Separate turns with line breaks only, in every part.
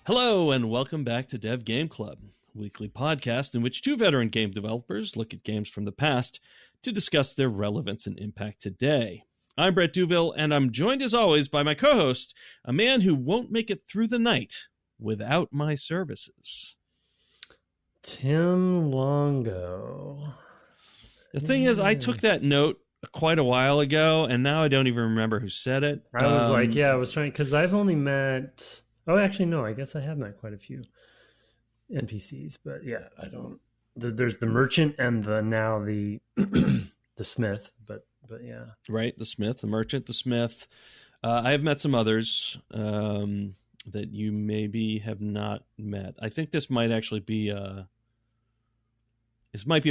Hello, and welcome back to Dev Game Club, a weekly podcast in which two veteran game developers look at games from the past to discuss their relevance and impact today. I'm Brett Duville, and I'm joined as always by my co-host, a man who won't make it through the night without my services.
Tim Longo.
The thing is, I took that note quite a while ago, and now I don't even remember who said it.
I was trying, because I've only met... Oh, actually, no, I guess I have met quite a few NPCs, but yeah, I don't... There's the merchant and the the smith, but yeah.
Right, the smith, the merchant, the smith. I have met some others that you maybe have not met. I think this might actually be a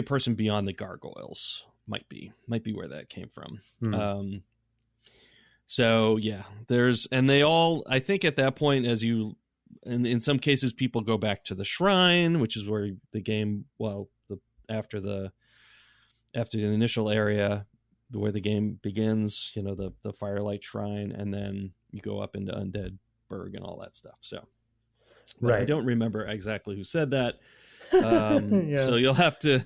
person beyond the gargoyles. Might be where that came from. So yeah, they all, I think at that point, and in some cases people go back to the shrine, which is where the game, after the initial area where the game begins, the Firelight Shrine, and then you go up into Undead Burg and all that stuff. So right. I don't remember exactly who said that. Yeah. So you'll have to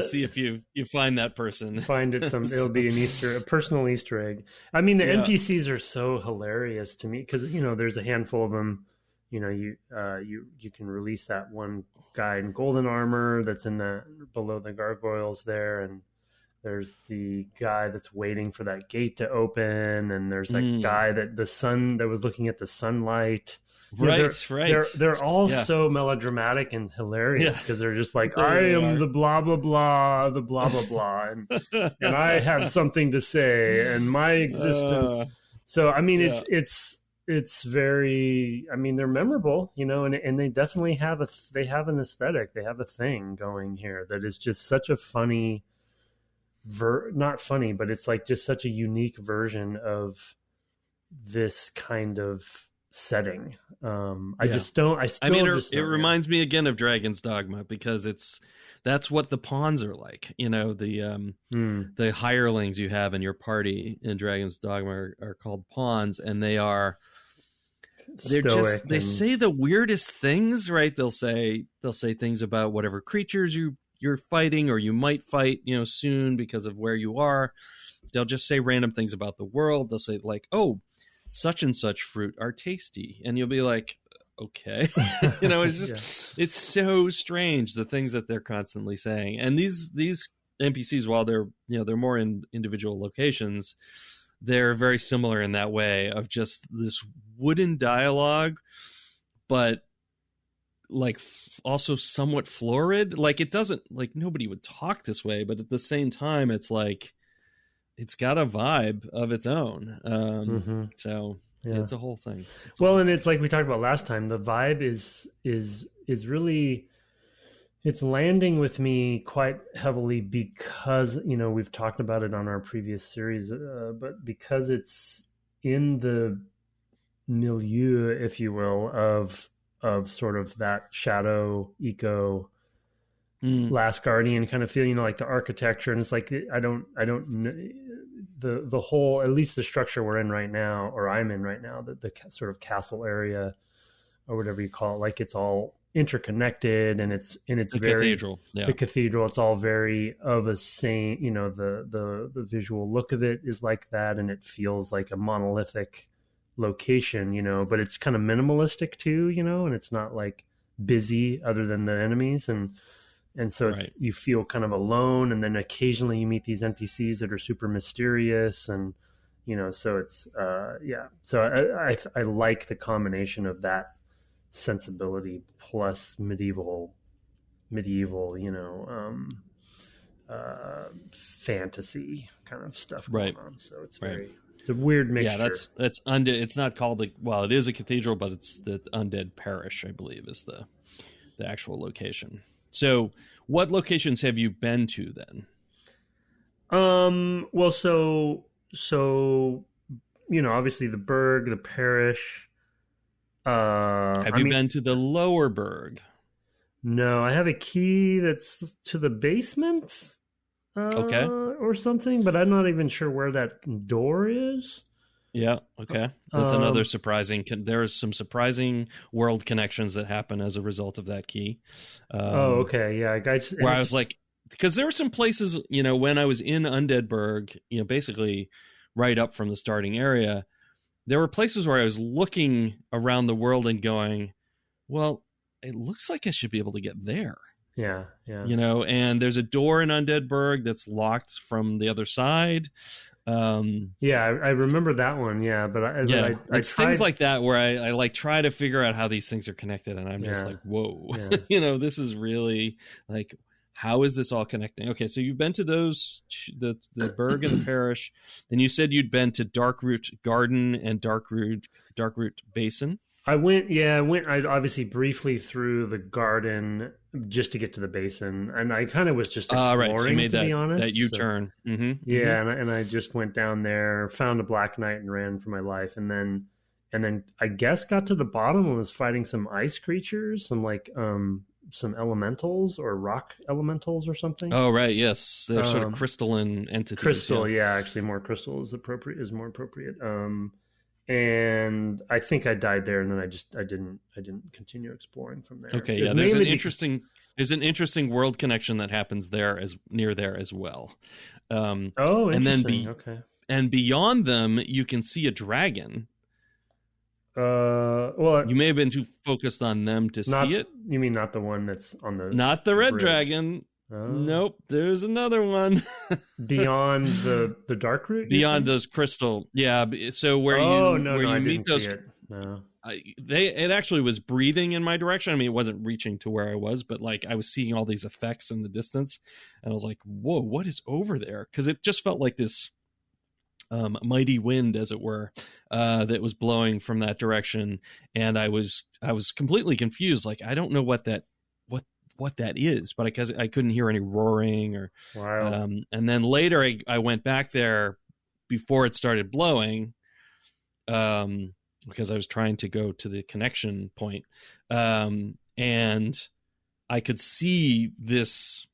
see if you find that person.
Find it it'll be a personal Easter egg. I mean, the NPCs are so hilarious to me because there's a handful of them. You can release that one guy in golden armor that's below the gargoyles there, and there's the guy that's waiting for that gate to open, and there's that guy that was looking at the sunlight.
Right.
They're all so melodramatic and hilarious because they're just like, I am the blah blah blah, the blah blah blah, and I have something to say, and my existence. So I mean, it's very. I mean, they're memorable, and they definitely have an aesthetic. They have a thing going here that is just such a funny. Not funny, but it's like just such a unique version of this kind of setting.
It reminds me again of Dragon's Dogma because that's what the pawns are like. The hirelings you have in your party in Dragon's Dogma are called pawns, and they say the weirdest things, right? They'll say things about whatever creatures you're fighting or you might fight, soon because of where you are. They'll just say random things about the world. They'll say like, oh, such and such fruit are tasty. And you'll be like, okay. It's just, It's so strange, the things that they're constantly saying. And these NPCs, while they're more in individual locations, they're very similar in that way of just this wooden dialogue, but like also somewhat florid. Like it doesn't, like nobody would talk this way, but at the same time, it's like, it's got a vibe of its own. So it's a whole thing.
And it's like we talked about last time, the vibe is really, it's landing with me quite heavily because, we've talked about it on our previous series, but because it's in the milieu, if you will, of sort of that shadow eco Last Guardian kind of feel, like the architecture, and it's like I don't the whole, at least the structure we're in right now, or I'm in right now, the sort of castle area or whatever you call it, like it's all interconnected, and it's very
cathedral.
The cathedral. It's all very of a same, the visual look of it is like that, and it feels like a monolithic location, but it's kind of minimalistic too, and it's not like busy other than the enemies, and so it's, you feel kind of alone, and then occasionally you meet these NPCs that are super mysterious, and so it's so I like the combination of that sensibility plus medieval fantasy kind of stuff going on. So it's it's a weird mixture.
Yeah, that's undead. It's not called it is a cathedral, but it's the Undead Parish, I believe, is the actual location. So what locations have you been to then?
Well, so obviously the Burg, the parish.
Have you been to the Lower Burg?
No, I have a key that's to the basement. Or something, but I'm not even sure where that door is.
Yeah. Okay. That's another surprising. There's some surprising world connections that happen as a result of that key.
Okay. Yeah.
Where I was like, because there were some places, when I was in Undeadburg, basically right up from the starting area, there were places where I was looking around the world and going, well, it looks like I should be able to get there.
Yeah. Yeah.
And there's a door in Undeadburg that's locked from the other side.
Yeah, I remember that one. Yeah, but I
it's
tried...
things like that where I like try to figure out how these things are connected, and I'm just like, whoa, this is really like, how is this all connecting? Okay, so you've been to those the Burg and the Parish, and you said you'd been to Darkroot Garden and Darkroot Basin.
I went. I obviously briefly through the garden just to get to the basin, and I kind of was just exploring.
Right. So you made
to be honest,
that U-turn.
So, and I just went down there, found a Black Knight, and ran for my life, and then I guess got to the bottom and was fighting some ice creatures, some elementals or rock elementals or something.
Oh right, yes, they're sort of crystalline entities.
Crystal, actually, more crystal is more appropriate. And I think I died there, and then I didn't continue exploring from there.
Okay, yeah. There's an interesting world connection that happens there near there as well.
Interesting.
And then
okay.
And beyond them, you can see a dragon.
Well,
you may have been too focused on them to see it.
You mean not the one that's on the
not the red
bridge.
Dragon? Oh. Nope, there's another one
beyond the Darkroot.
Beyond those crystal, yeah. So where you meet those,
see it. No.
It actually was breathing in my direction. I mean, it wasn't reaching to where I was, but like I was seeing all these effects in the distance, and I was like, "Whoa, what is over there?" Because it just felt like this mighty wind, as it were, that was blowing from that direction, and I was completely confused. Like, I don't know what that is, but because I couldn't hear any roaring or
wow.
And then later I went back there before it started blowing, because I was trying to go to the connection point, and I could see this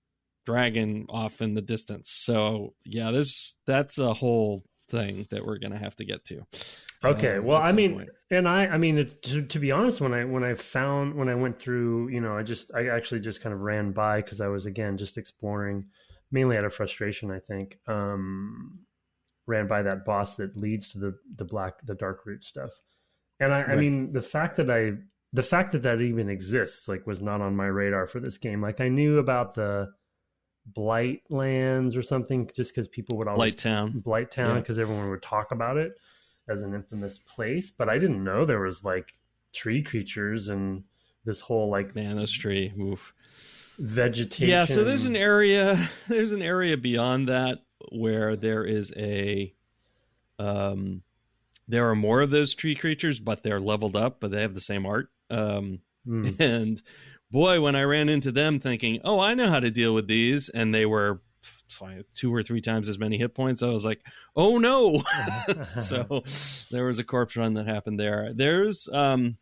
dragon off in the distance. So yeah, that's a whole thing that we're gonna have to get to.
Okay, well, I mean, to be honest, when I went through, I actually just kind of ran by because I was, again, just exploring, mainly out of frustration, I think. Ran by that boss that leads to the Darkroot stuff, and I mean, the fact that even exists, like, was not on my radar for this game. Like, I knew about the Blight Lands or something, just because people would always Blight Town, because everyone would talk about it as an infamous place, but I didn't know there was like tree creatures and this whole
those tree
vegetation.
Yeah, so there's an area beyond that where there is there are more of those tree creatures, but they're leveled up, but they have the same art. And boy, when I ran into them thinking, oh, I know how to deal with these, and they were 2 or 3 times as many hit points, I was like, oh no. So there was a corpse run that happened there. There's a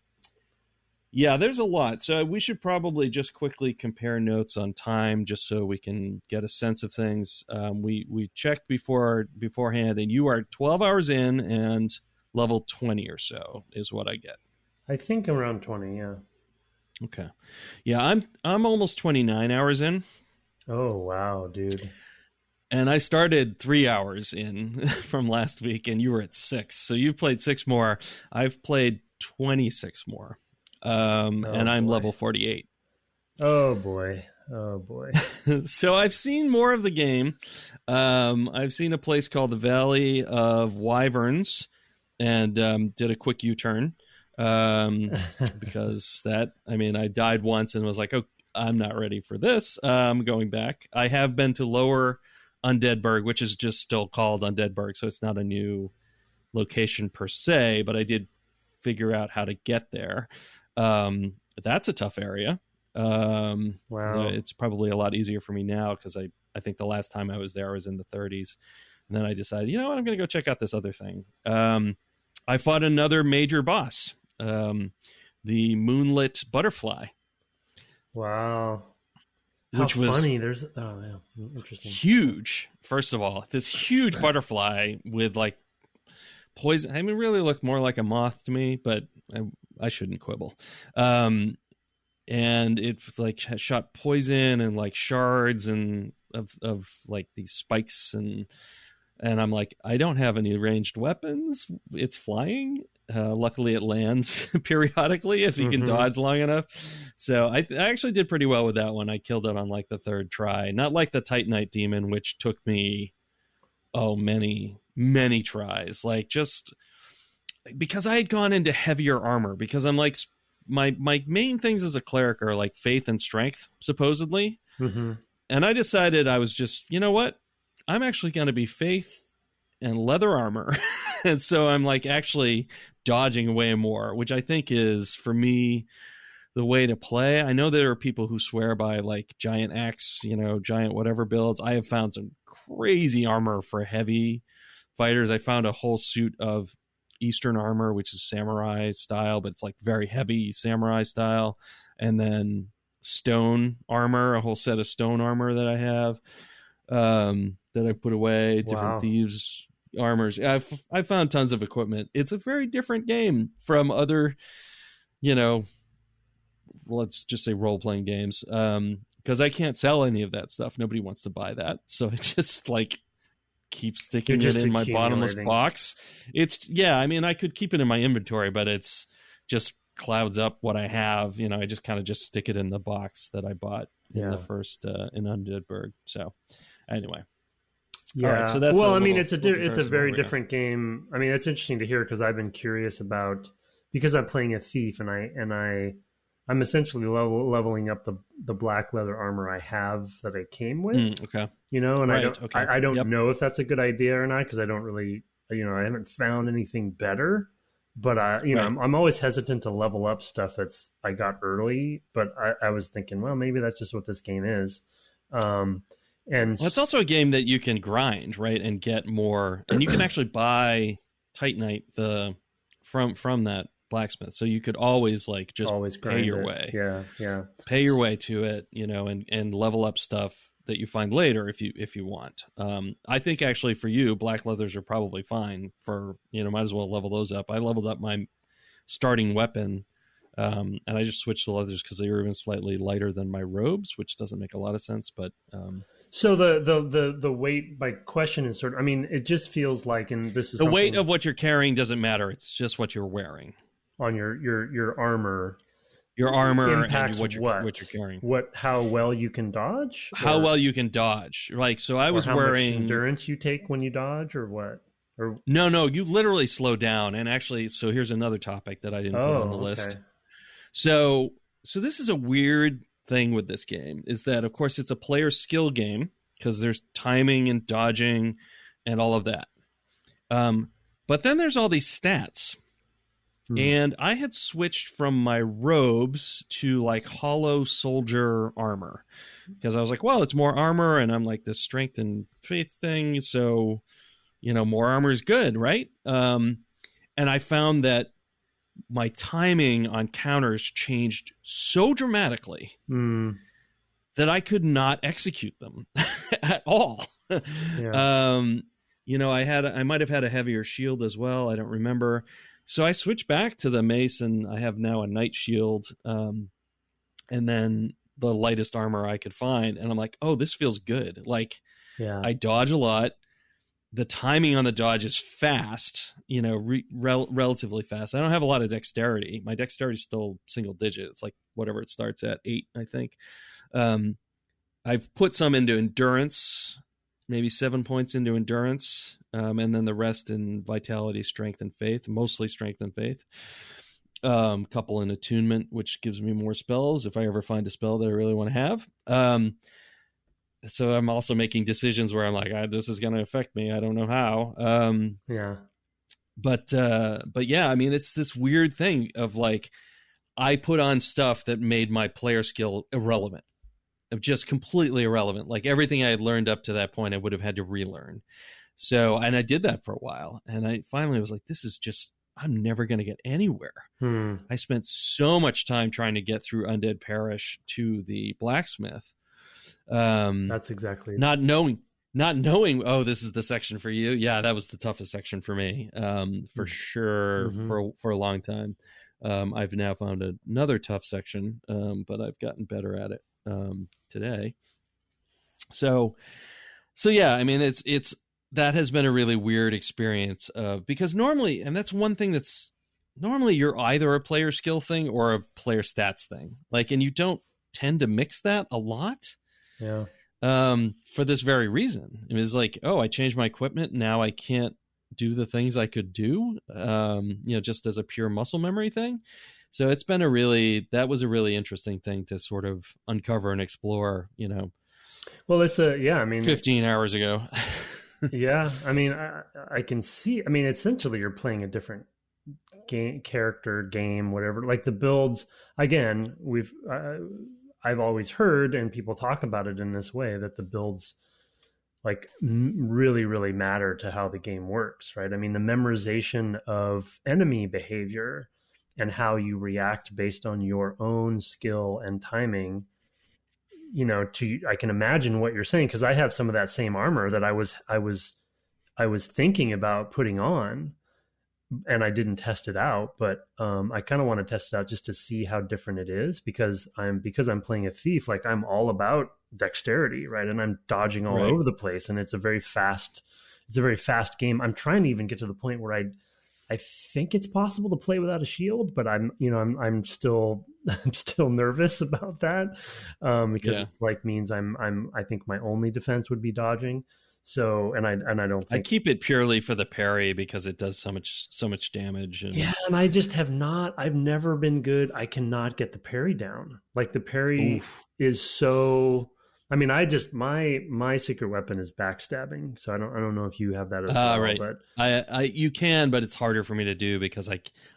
lot. So we should probably just quickly compare notes on time, just so we can get a sense of things. We checked beforehand, and you are 12 hours in and level 20 or so is what I get.
I think around 20, yeah.
Okay. Yeah, I'm almost 29 hours in.
Oh wow, dude.
And I started 3 hours in from last week, and you were at 6. So you've played 6 more. I've played 26 more. And I'm level 48.
Oh, boy.
So I've seen more of the game. I've seen a place called the Valley of Wyverns, and did a quick U-turn. Because I died once and was like, oh, I'm not ready for this. I'm going back. I have been to Lower Undeadburg, which is just still called Undeadburg, so it's not a new location per se, but I did figure out how to get there. That's a tough area.
Wow.
It's probably a lot easier for me now because I think the last time I was there I was in the 30s. And then I decided, you know what, I'm going to go check out this other thing. I fought another major boss, the Moonlit Butterfly.
Wow.
Which was
funny. There's interesting.
Huge. First of all, this huge butterfly with like poison. I mean, it really looked more like a moth to me, but I shouldn't quibble. And it like shot poison and like shards and of like these spikes, and I'm like, I don't have any ranged weapons. It's flying. Luckily, it lands periodically if you can dodge long enough. So I actually did pretty well with that one. I killed it on like the third try. Not like the Titanite demon, which took me many tries. Like, just because I had gone into heavier armor, because I'm like, my main things as a cleric are like faith and strength, supposedly. And I decided I was just, you know what? I'm actually going to be faith and leather armor. And so I'm like actually dodging way more, which I think is, for me, the way to play. I know there are people who swear by like giant axe, giant whatever builds. I have found some crazy armor for heavy fighters. I found a whole suit of Eastern armor, which is samurai style, but it's like very heavy samurai style. And then stone armor, a whole set of stone armor that I have, that I put away, different thieves armors. I've found tons of equipment. It's a very different game from other, let's just say role-playing games, because I can't sell any of that stuff. Nobody wants to buy that, so I just like keep sticking it in my bottomless box. I mean, I could keep it in my inventory, but it's just clouds up what I have. I just kind of just stick it in the box that I bought in the first in Undeadburg. So anyway.
Yeah.
All right, so that's
it's a very different game. I mean, it's interesting to hear, because I've been curious about, because I'm playing a thief, and I'm essentially leveling up the black leather armor I have that I came with.
Okay.
And I don't know if that's a good idea or not, because I don't really, I haven't found anything better. But I'm always hesitant to level up stuff I got early. But I was thinking, well, maybe that's just what this game is. And
it's also a game that you can grind, right, and get more, and you can actually buy Titanite from that blacksmith, so you could always like just pay your way, pay your way to it, and level up stuff that you find later if you want. I think actually for you, black leathers are probably fine for, might as well level those up. I leveled up my starting weapon. And I just switched the leathers because they were even slightly lighter than my robes, which doesn't make a lot of sense. But
so the weight, my question is sort of, I mean, it just feels like, and this is
the weight of what you're carrying doesn't matter. It's just what you're wearing
on your armor.
Your armor
impacts
and what you're carrying.
How well you can dodge?
How well you can dodge. Like, so I was wearing...
How much endurance you take when you dodge, or what? Or...
No, you literally slow down. And actually, so here's another topic that I didn't put on the list. So this is a weird thing with this game, is that, of course, it's a player skill game, because there's timing and dodging and all of that. But then there's all these stats. And I had switched from my robes to like hollow soldier armor, because I was like, well, it's more armor, and I'm like this strength and faith thing, so more armor is good, right? And I found that my timing on counters changed so dramatically that I could not execute them at all. I might have had a heavier shield as well. I don't remember. So I switched back to the mace, and I have now a knight shield, and then the lightest armor I could find. And I'm like, oh, this feels good. Like, I dodge a lot. The timing on the dodge is fast, relatively fast. I don't have a lot of dexterity. My dexterity is still single digit. It's like whatever it starts at, 8, I think. I've put some into endurance, maybe 7 points into endurance, and then the rest in vitality, strength, and faith, mostly strength and faith. Couple in attunement, which gives me more spells if I ever find a spell that I really want to have. So I'm also making decisions where I'm like, this is going to affect me. I don't know how. But yeah, I mean, it's this weird thing of like, I put on stuff that made my player skill irrelevant, just completely irrelevant. Like everything I had learned up to that point, I would have had to relearn. So, and I did that for a while, and I finally was like, this is just, I'm never going to get anywhere. I spent so much time trying to get through Undead Parish to the blacksmith.
That's exactly
not knowing not knowing, oh, this is the section for you. Yeah, that was the toughest section for me, for sure, for a long time. I've now found another tough section, but I've gotten better at it today. So yeah, I mean, it's that has been a really weird experience, because normally, and that's one thing that's normally, you're either a player skill thing or a player stats thing, like, and you don't tend to mix that a lot.
Yeah.
For this very reason. It was like, oh, I changed my equipment, now I can't do the things I could do, just as a pure muscle memory thing. So it's been that was a really interesting thing to sort of uncover and explore,
Well, it's 15
hours ago.
Yeah. I mean, I can see, I mean, essentially you're playing a different character game, whatever, like the builds, again, I've always heard, and people talk about it in this way, that the builds like really, really matter to how the game works, right? I mean, the memorization of enemy behavior and how you react based on your own skill and timing, I can imagine what you're saying, because I have some of that same armor that I was thinking about putting on, and I didn't test it out, but I kind of want to test it out just to see how different it is, because I'm playing a thief, like I'm all about dexterity, right? And I'm dodging all over the place, and it's a very fast game. I'm trying to even get to the point where I think it's possible to play without a shield, but I'm still nervous about that, because it's like means I think my only defense would be dodging. So, and I don't think
I keep it purely for the parry, because it does so much damage.
And I just I've never been good. I cannot get the parry down. Like the parry is so, I mean, my secret weapon is backstabbing. So I don't know if you have that as well.
Right.
But
you can, but it's harder for me to do because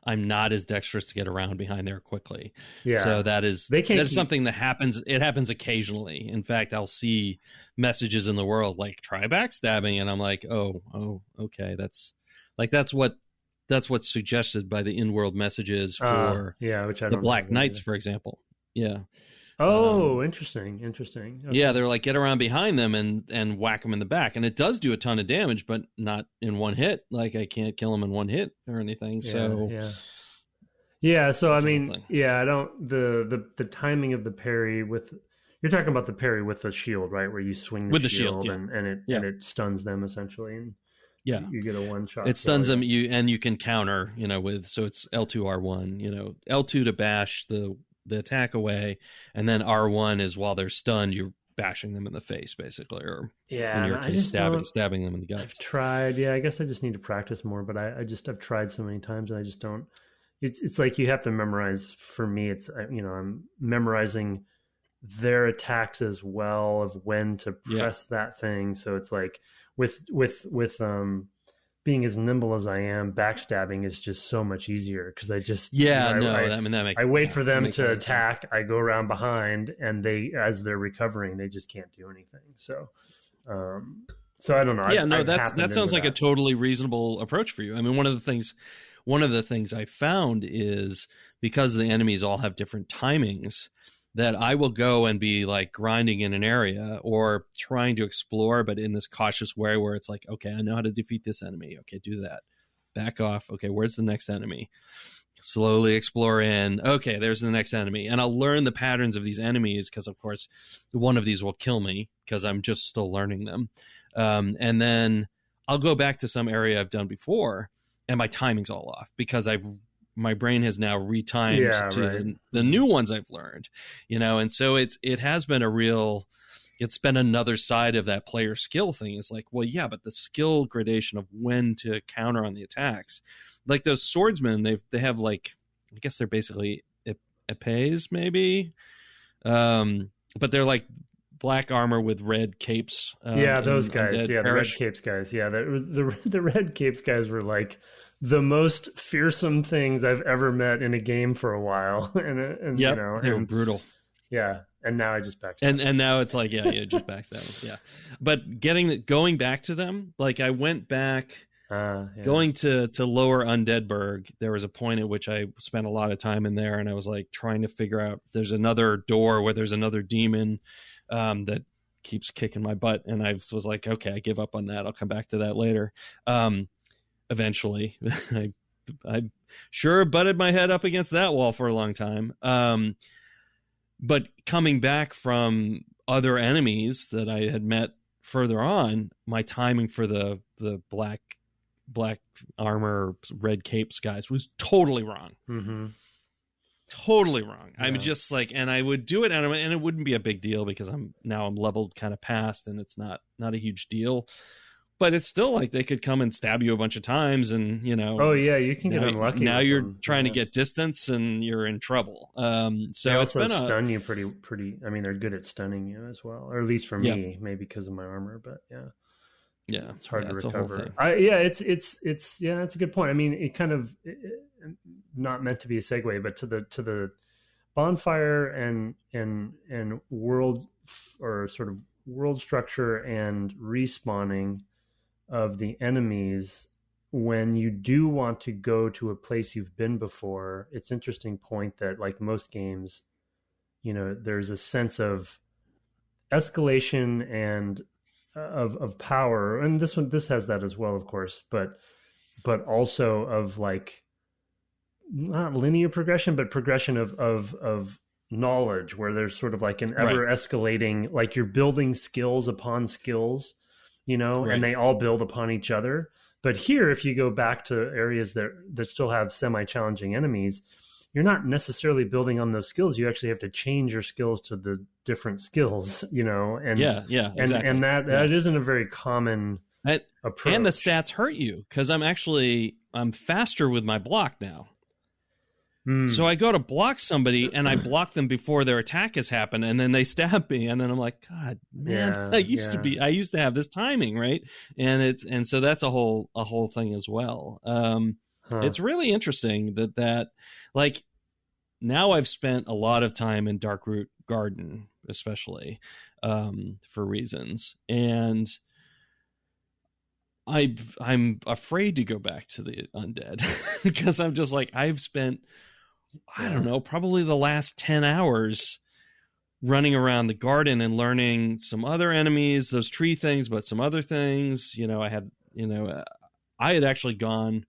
I'm not as dexterous to get around behind there quickly.
Yeah.
So that's something that happens. It happens occasionally. In fact, I'll see messages in the world like try backstabbing, and I'm like, oh, okay. That's what's suggested by the in-world messages for
which I
the
don't
Black Knights, for example. Yeah.
Oh, interesting. Okay.
Yeah, they're like, get around behind them and whack them in the back, and it does do a ton of damage, but not in one hit. Like I can't kill them in one hit or anything. So
So I mean, I don't the timing of the parry with, you're talking about the parry with the shield, right? Where you swing the shield and it stuns them essentially, and you get a one shot.
It stuns them. You can counter, with, so it's L2 R1, L2 to bash the attack away, and then R1 is while they're stunned, you're bashing them in the face, basically, or in your case, stabbing them in the guts.
I've tried. I guess I just need to practice more, but I've tried so many times, and I just don't. It's like you have to memorize. For me, it's I'm memorizing their attacks as well, of when to press that thing. So it's like with being as nimble as I am, backstabbing is just so much easier, because I just I wait for them to attack. I go around behind, and as they're recovering, they just can't do anything. So, so I don't know.
Yeah, that sounds like a totally reasonable approach for you. I mean, one of the things I found is, because the enemies all have different timings, that I will go and be like grinding in an area or trying to explore, but in this cautious way where it's like, okay, I know how to defeat this enemy. Okay, do that. Back off. Okay, where's the next enemy? Slowly explore in. Okay, there's the next enemy. And I'll learn the patterns of these enemies, because, of course, one of these will kill me because I'm just still learning them. And then I'll go back to some area I've done before, and my timing's all off because my brain has now retimed to the new ones I've learned, and so it has been it's been another side of that player skill thing. It's like, well, yeah, but the skill gradation of when to counter on the attacks, like those swordsmen, they have like, I guess they're basically epées maybe, but they're like black armor with red capes.
Those guys. The red capes guys. Yeah, the red capes guys were like the most fearsome things I've ever met in a game for a while. and
they were brutal.
Yeah. And now I just backstab.
And now it's like, just backstab. Yeah. But going back to them, like I went back, going to Lower Undeadburg, there was a point at which I spent a lot of time in there, and I was like trying to figure out, there's another door where there's another demon that keeps kicking my butt, and I was like, okay, I give up on that. I'll come back to that later. Eventually, I sure butted my head up against that wall for a long time. But coming back from other enemies that I had met further on, my timing for the black armor, red capes guys was totally wrong.
Mm-hmm.
Totally wrong.
Yeah.
I'm just like, and I would do it, and it wouldn't be a big deal because I'm leveled kind of past, and it's not a huge deal. But it's still like they could come and stab you a bunch of times, and
Oh yeah, you can get unlucky.
Now you're
them.
trying to get distance, and you're in trouble. So
they
it's
also
been
stun you pretty. I mean, they're good at stunning you as well, or at least for me, maybe because of my armor. But yeah, it's hard to recover. It's that's a good point. I mean, it kind of not meant to be a segue, but to the bonfire and world, or sort of world structure and respawning of the enemies. When you do want to go to a place you've been before, it's interesting point that, like most games, there's a sense of escalation and of power, and this has that as well, of course, but also of like not linear progression, but progression of knowledge, where there's sort of like an ever escalating, like you're building skills upon skills, and they all build upon each other. But here, if you go back to areas that still have semi-challenging enemies, you're not necessarily building on those skills. You actually have to change your skills to the different skills, and exactly. and that isn't a very common approach.
And the stats hurt you, because I'm faster with my block now. So I go to block somebody, and I block them before their attack has happened, and then they stab me, and then I'm like, God, man, I used to have this timing, right? And so that's a whole thing as well. It's really interesting that like, now I've spent a lot of time in Darkroot Garden, especially for reasons, and I'm afraid to go back to the undead because I'm just like, I've spent, I don't know, probably the last 10 hours running around the garden and learning some other enemies, those tree things, but some other things. I had actually gone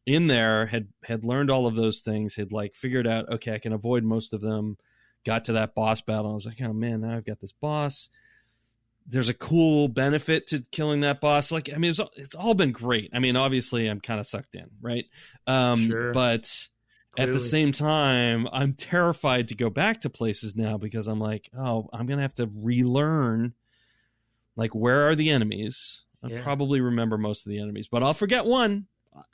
in there, had learned all of those things, had like figured out, okay, I can avoid most of them, got to that boss battle. I was like, oh man, now I've got this boss. There's a cool benefit to killing that boss. Like, I mean, it's all been great. I mean, obviously I'm kind of sucked in, right?
Sure.
But clearly, at the same time, I'm terrified to go back to places now, because I'm like, oh, I'm going to have to relearn, like, where are the enemies? I'll probably remember most of the enemies, but I'll forget one.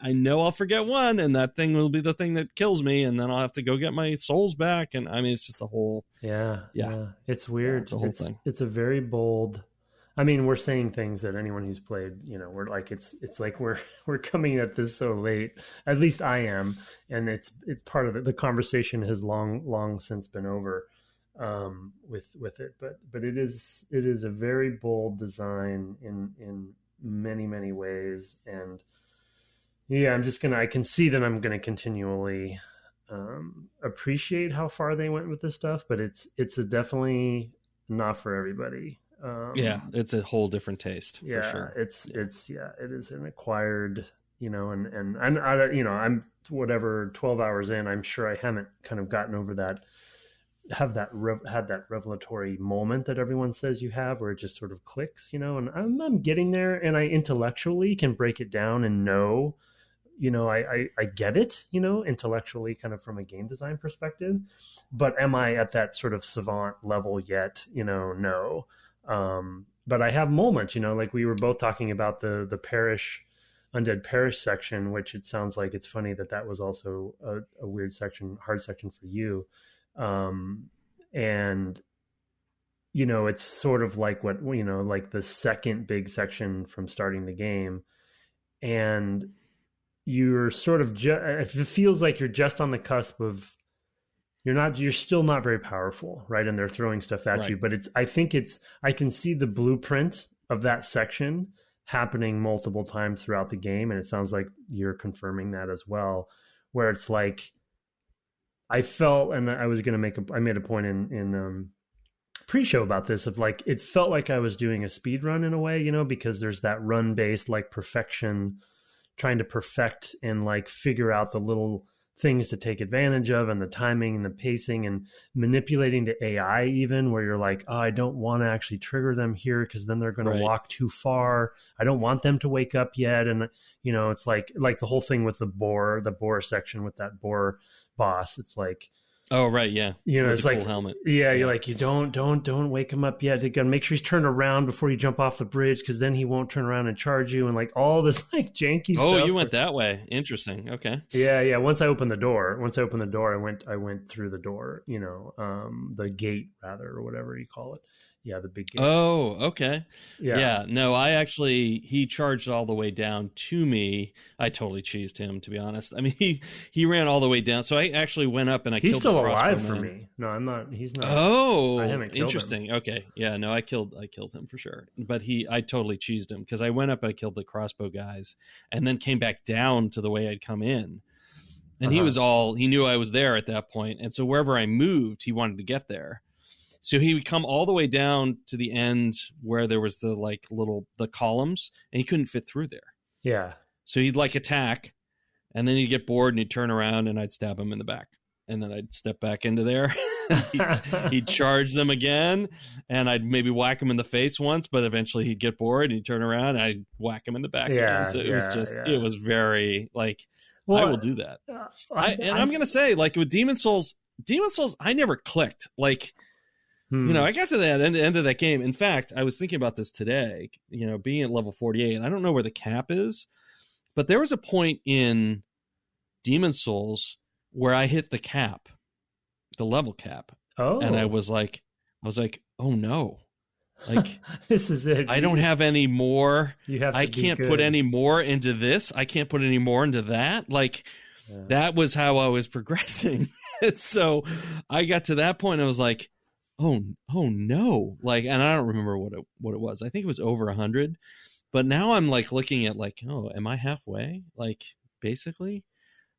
I know I'll forget one, and that thing will be the thing that kills me, and then I'll have to go get my souls back. And I mean, it's just a whole... Yeah.
It's weird.
It's a whole thing.
It's a very bold... I mean, we're saying things that anyone who's played, we're like, it's like we're coming at this so late. At least I am, and it's part of the conversation has long since been over with it. But it is a very bold design in many ways, and I can see that I'm gonna continually appreciate how far they went with this stuff, but it's definitely not for everybody.
It's a whole different taste. For sure.
It is an acquired, and I'm whatever 12 hours in, I'm sure I haven't kind of gotten over that, had that revelatory moment that everyone says you have, where it just sort of clicks, and I'm getting there, and I intellectually can break it down and know, I get it, intellectually, kind of from a game design perspective, but am I at that sort of savant level yet? No. But I have moments, like we were both talking about the parish, undead parish section, which it sounds like it's funny that was also a weird section, hard section for you. And, it's sort of like like the second big section from starting the game. And you're sort of, it feels like you're just on the cusp of, you're still not very powerful, right? And they're throwing stuff at you, but I can see the blueprint of that section happening multiple times throughout the game. And it sounds like you're confirming that as well, where it's like, I felt, and I was going to I made a point in pre-show about this of like, it felt like I was doing a speed run in a way, you know, because there's that run based like perfection, trying to perfect and like figure out the little things to take advantage of and the timing and the pacing and manipulating the AI even where you're like, oh, I don't want to actually trigger them here because then they're going to walk too far. I don't want them to wake up yet. And, you know, it's like the whole thing with the boar section with that boar boss. It's like,
oh, right. Yeah.
You know,
with
it's like,
cool helmet.
Yeah. You're like, you don't wake him up yet. You got to make sure he's turned around before you jump off the bridge. Cause then he won't turn around and charge you. And like all this like janky stuff.
Oh, you went that way. Interesting. Okay.
Yeah. Yeah. Once I opened the door, I went through the door, you know, the gate rather, or whatever you call it. Yeah, the big gate.
Oh, okay.
Yeah.
No, he charged all the way down to me. I totally cheesed him, to be honest. I mean, he ran all the way down. So I actually went up and I
He's
killed the
still alive
crossbow
for
man.
me. No, I'm not. He's not.
Oh,
I haven't killed
interesting.
him.
Okay. Yeah, no, I killed him for sure. But I totally cheesed him because I went up and I killed the crossbow guys and then came back down to the way I'd come in. And he knew I was there at that point. And so wherever I moved, he wanted to get there. So he would come all the way down to the end where there was the like the columns, and he couldn't fit through there.
Yeah.
So he'd like attack, and then he'd get bored and he'd turn around and I'd stab him in the back. And then I'd step back into there. he'd charge them again, and I'd maybe whack him in the face once, but eventually he'd get bored and he'd turn around and I'd whack him in the back again. So it was just, it was very like, I will do that. I'm going to say, like with Demon Souls, I never clicked. Like, you know, I got to that end of that game. In fact, I was thinking about this today, you know, being at level 48, and I don't know where the cap is, but there was a point in Demon Souls where I hit the cap, the level cap.
Oh.
And I was like, oh no. Like,
this is it.
I don't have any more.
I
can't put any more into this. I can't put any more into that. Like, that was how I was progressing. And so I got to that point. I was like, oh no. Like, and I don't remember what it was. I think it was over 100. But now I'm like looking at like, oh, am I halfway? Like, basically,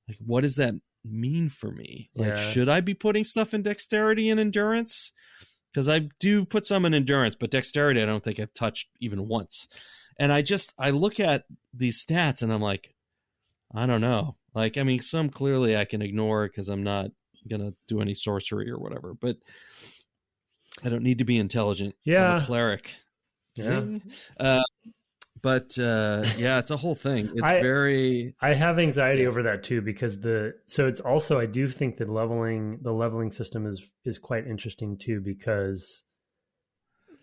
like, what does that mean for me? Like, should I be putting stuff in dexterity and endurance? Because I do put some in endurance, but dexterity I don't think I've touched even once. And I look at these stats and I'm like, I don't know. Like, I mean, some clearly I can ignore because I'm not going to do any sorcery or whatever, but I don't need to be intelligent.
Yeah.
I'm a cleric.
Yeah.
It's a whole thing. It's
I have anxiety over that too, because it's also, I do think that the leveling system is quite interesting too, because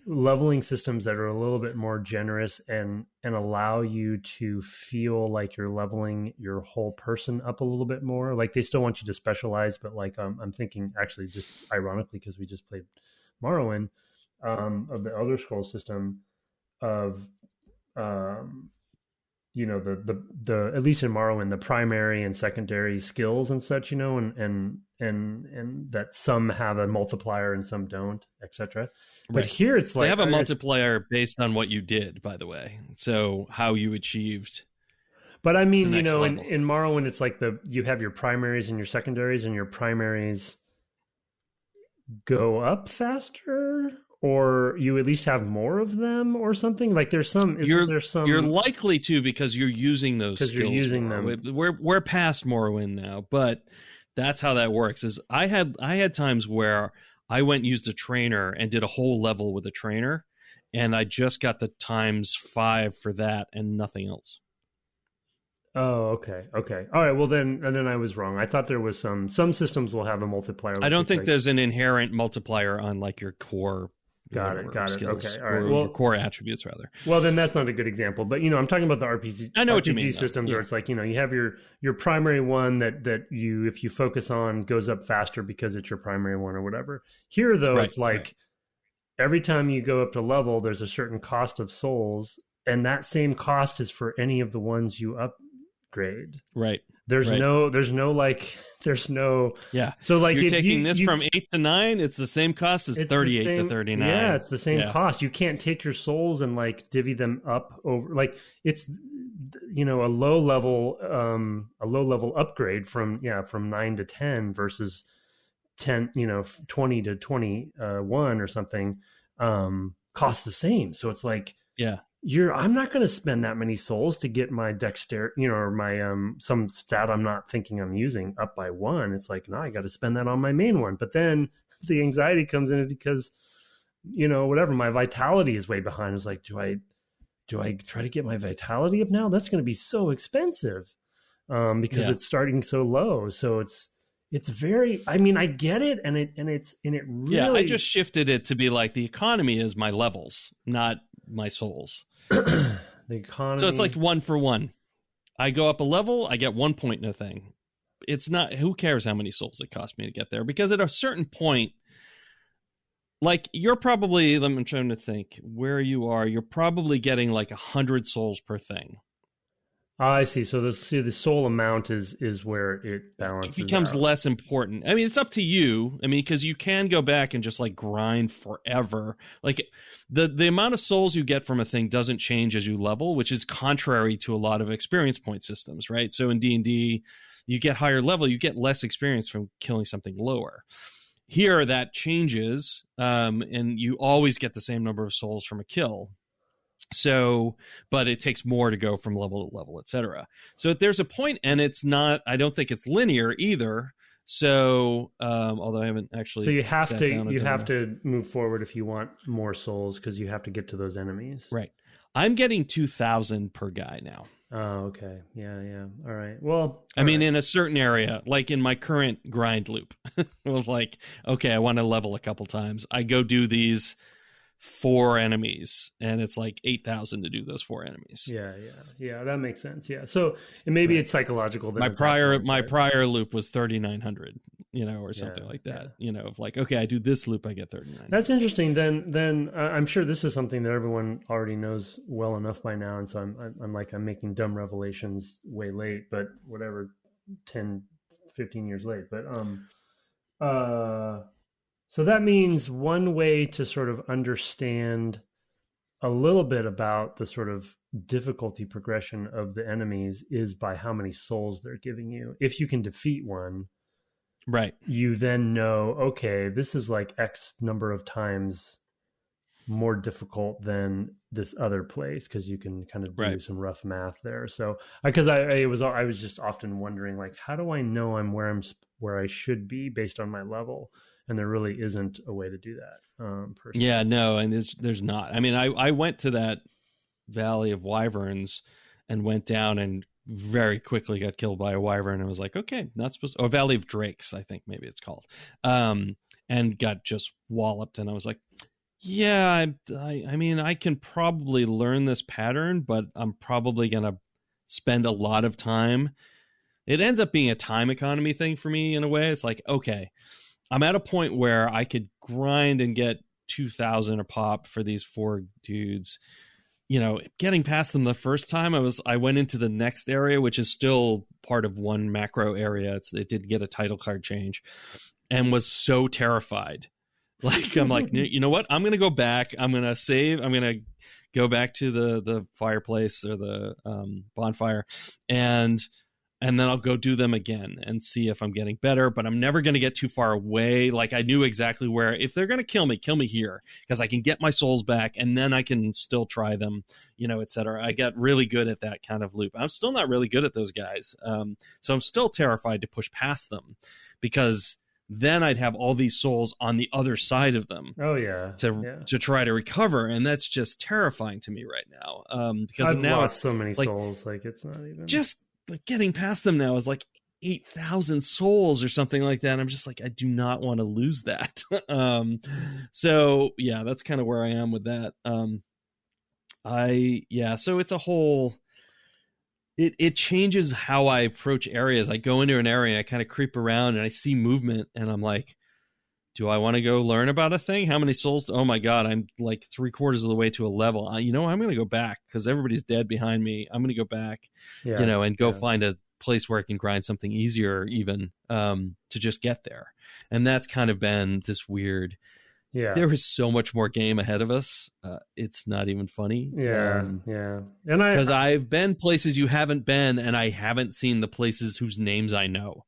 leveling systems that are a little bit more generous and allow you to feel like you're leveling your whole person up a little bit more. Like, they still want you to specialize, but like, I'm thinking actually, just ironically, because we just played Morrowind, of the Elder Scrolls system of, you know, the at least in Morrowind, the primary and secondary skills and such, you know, and that some have a multiplier and some don't, etc. Right. But here it's like
they have a multiplier based on what you did, by the way. So how you achieved.
But I mean, you know, in Morrowind, it's like you have your primaries and your secondaries, and your primaries go up faster, or you at least have more of them or something. Like, there's some, you're likely to, because you're using those skills. You're using them.
We're past Morrowind now, but that's how that works. Is I had times where I went and used a trainer and did a whole level with a trainer, and I just got the ×5 for that and nothing else.
Oh, okay. All right. Well, then I was wrong. I thought there was some systems will have a multiplier.
I don't think there's an inherent multiplier on like your core.
Got it.
Skills,
okay. All right.
Well, your core attributes rather.
Well, then that's not a good example. But, you know, I'm talking about the RPG.
I know what you mean,
systems where it's like, you know, you have your primary one that you, if you focus on, goes up faster because it's your primary one or whatever. Here, though, it's like every time you go up to level, there's a certain cost of souls, and that same cost is for any of the ones you upgrade.
Right.
There's no.
Yeah.
So like,
you're taking this from 8 to 9, it's the same cost as 38 to 39.
Yeah, it's the same cost. You can't take your souls and like divvy them up over, like, it's, you know, a low level upgrade from 9 to 10 versus 10, 20 to 21 or something, cost the same. So it's like,
yeah,
I'm not going to spend that many souls to get my dexterity, or my some stat I'm not thinking I'm using up by 1. It's like, no, I got to spend that on my main one. But then the anxiety comes in because, whatever, my vitality is way behind. It's like, do I try to get my vitality up now? That's going to be so expensive, because it's starting so low. So it's very, I mean, I get it, and it really.
Yeah, I just shifted it to be like the economy is my levels, not my souls.
The economy.
So it's like 1 for 1. I go up a level, I get 1 point in a thing. It's not, who cares how many souls it cost me to get there? Because at a certain point, like you're probably, I'm trying to think where you are. You're probably getting like 100 souls per thing.
I see. So the soul amount is where it balances.
It becomes
out.
less important. I mean, it's up to you. I mean, because you can go back and just like grind forever. Like the amount of souls you get from a thing doesn't change as you level, which is contrary to a lot of experience point systems, right? So in D&D, you get higher level, you get less experience from killing something lower. Here, that changes, and you always get the same number of souls from a kill. So, but it takes more to go from level to level, etc. So there's a point, and it's not, I don't think it's linear either. So, although I haven't actually.
So you have to move forward if you want more souls, because you have to get to those enemies.
Right. I'm getting 2,000 per guy now.
Oh, okay. Yeah. All right. Well,
I mean, in a certain area, like in my current grind loop, it was like, okay, I want to level a couple times. I go do these 4 enemies, and it's like 8,000 to do those 4 enemies.
Yeah, that makes sense. Yeah, so maybe it's psychological.
My prior loop was 3,900, or something like that. Of like, okay, I do this loop, I get 3,900.
That's interesting. Then I'm sure this is something that everyone already knows well enough by now, and so I'm making dumb revelations way late, but whatever, 10, 15 years late. But so that means one way to sort of understand a little bit about the sort of difficulty progression of the enemies is by how many souls they're giving you. If you can defeat one,
right,
you then know, okay, this is like X number of times more difficult than this other place, because you can kind of do some rough math there. So because I was just often wondering, like, how do I know I'm where I should be based on my level? And there really isn't a way to do that. Personally.
Yeah, no, and there's not. I mean, I went to that Valley of Wyverns and went down and very quickly got killed by a wyvern. And I was like, okay, not supposed to, or Valley of Drakes, I think maybe it's called, and got just walloped. And I was like, yeah, I mean, I can probably learn this pattern, but I'm probably going to spend a lot of time. It ends up being a time economy thing for me in a way. It's like, okay, I'm at a point where I could grind and get 2,000 a pop for these 4 dudes. Getting past them the first time, I went into the next area, which is still part of one macro area. It did get a title card change, and was so terrified. Like, I'm like, you know what? I'm going to go back. I'm going to save. I'm going to go back to the fireplace or the bonfire, and then I'll go do them again and see if I'm getting better. But I'm never going to get too far away. Like, I knew exactly where, if they're going to kill me here, because I can get my souls back, and then I can still try them, et cetera. I got really good at that kind of loop. I'm still not really good at those guys. So I'm still terrified to push past them, because then I'd have all these souls on the other side of them.
Oh yeah.
To try to recover. And that's just terrifying to me right now. Because
I've
now
lost so many souls. Like, it's not even
but getting past them now is like 8,000 souls or something like that. And I'm just like, I do not want to lose that. So yeah, that's kind of where I am with that. So it's a whole, it changes how I approach areas. I go into an area and I kind of creep around and I see movement, and I'm like, do I want to go learn about a thing? How many souls? Oh my God, I'm like 3/4 of the way to a level. I'm going to go back because everybody's dead behind me. I'm going to go back, and go find a place where I can grind something easier even, to just get there. And that's kind of been this weird, there is so much more game ahead of us. It's not even funny.
And
because I've been places you haven't been, and I haven't seen the places whose names I know.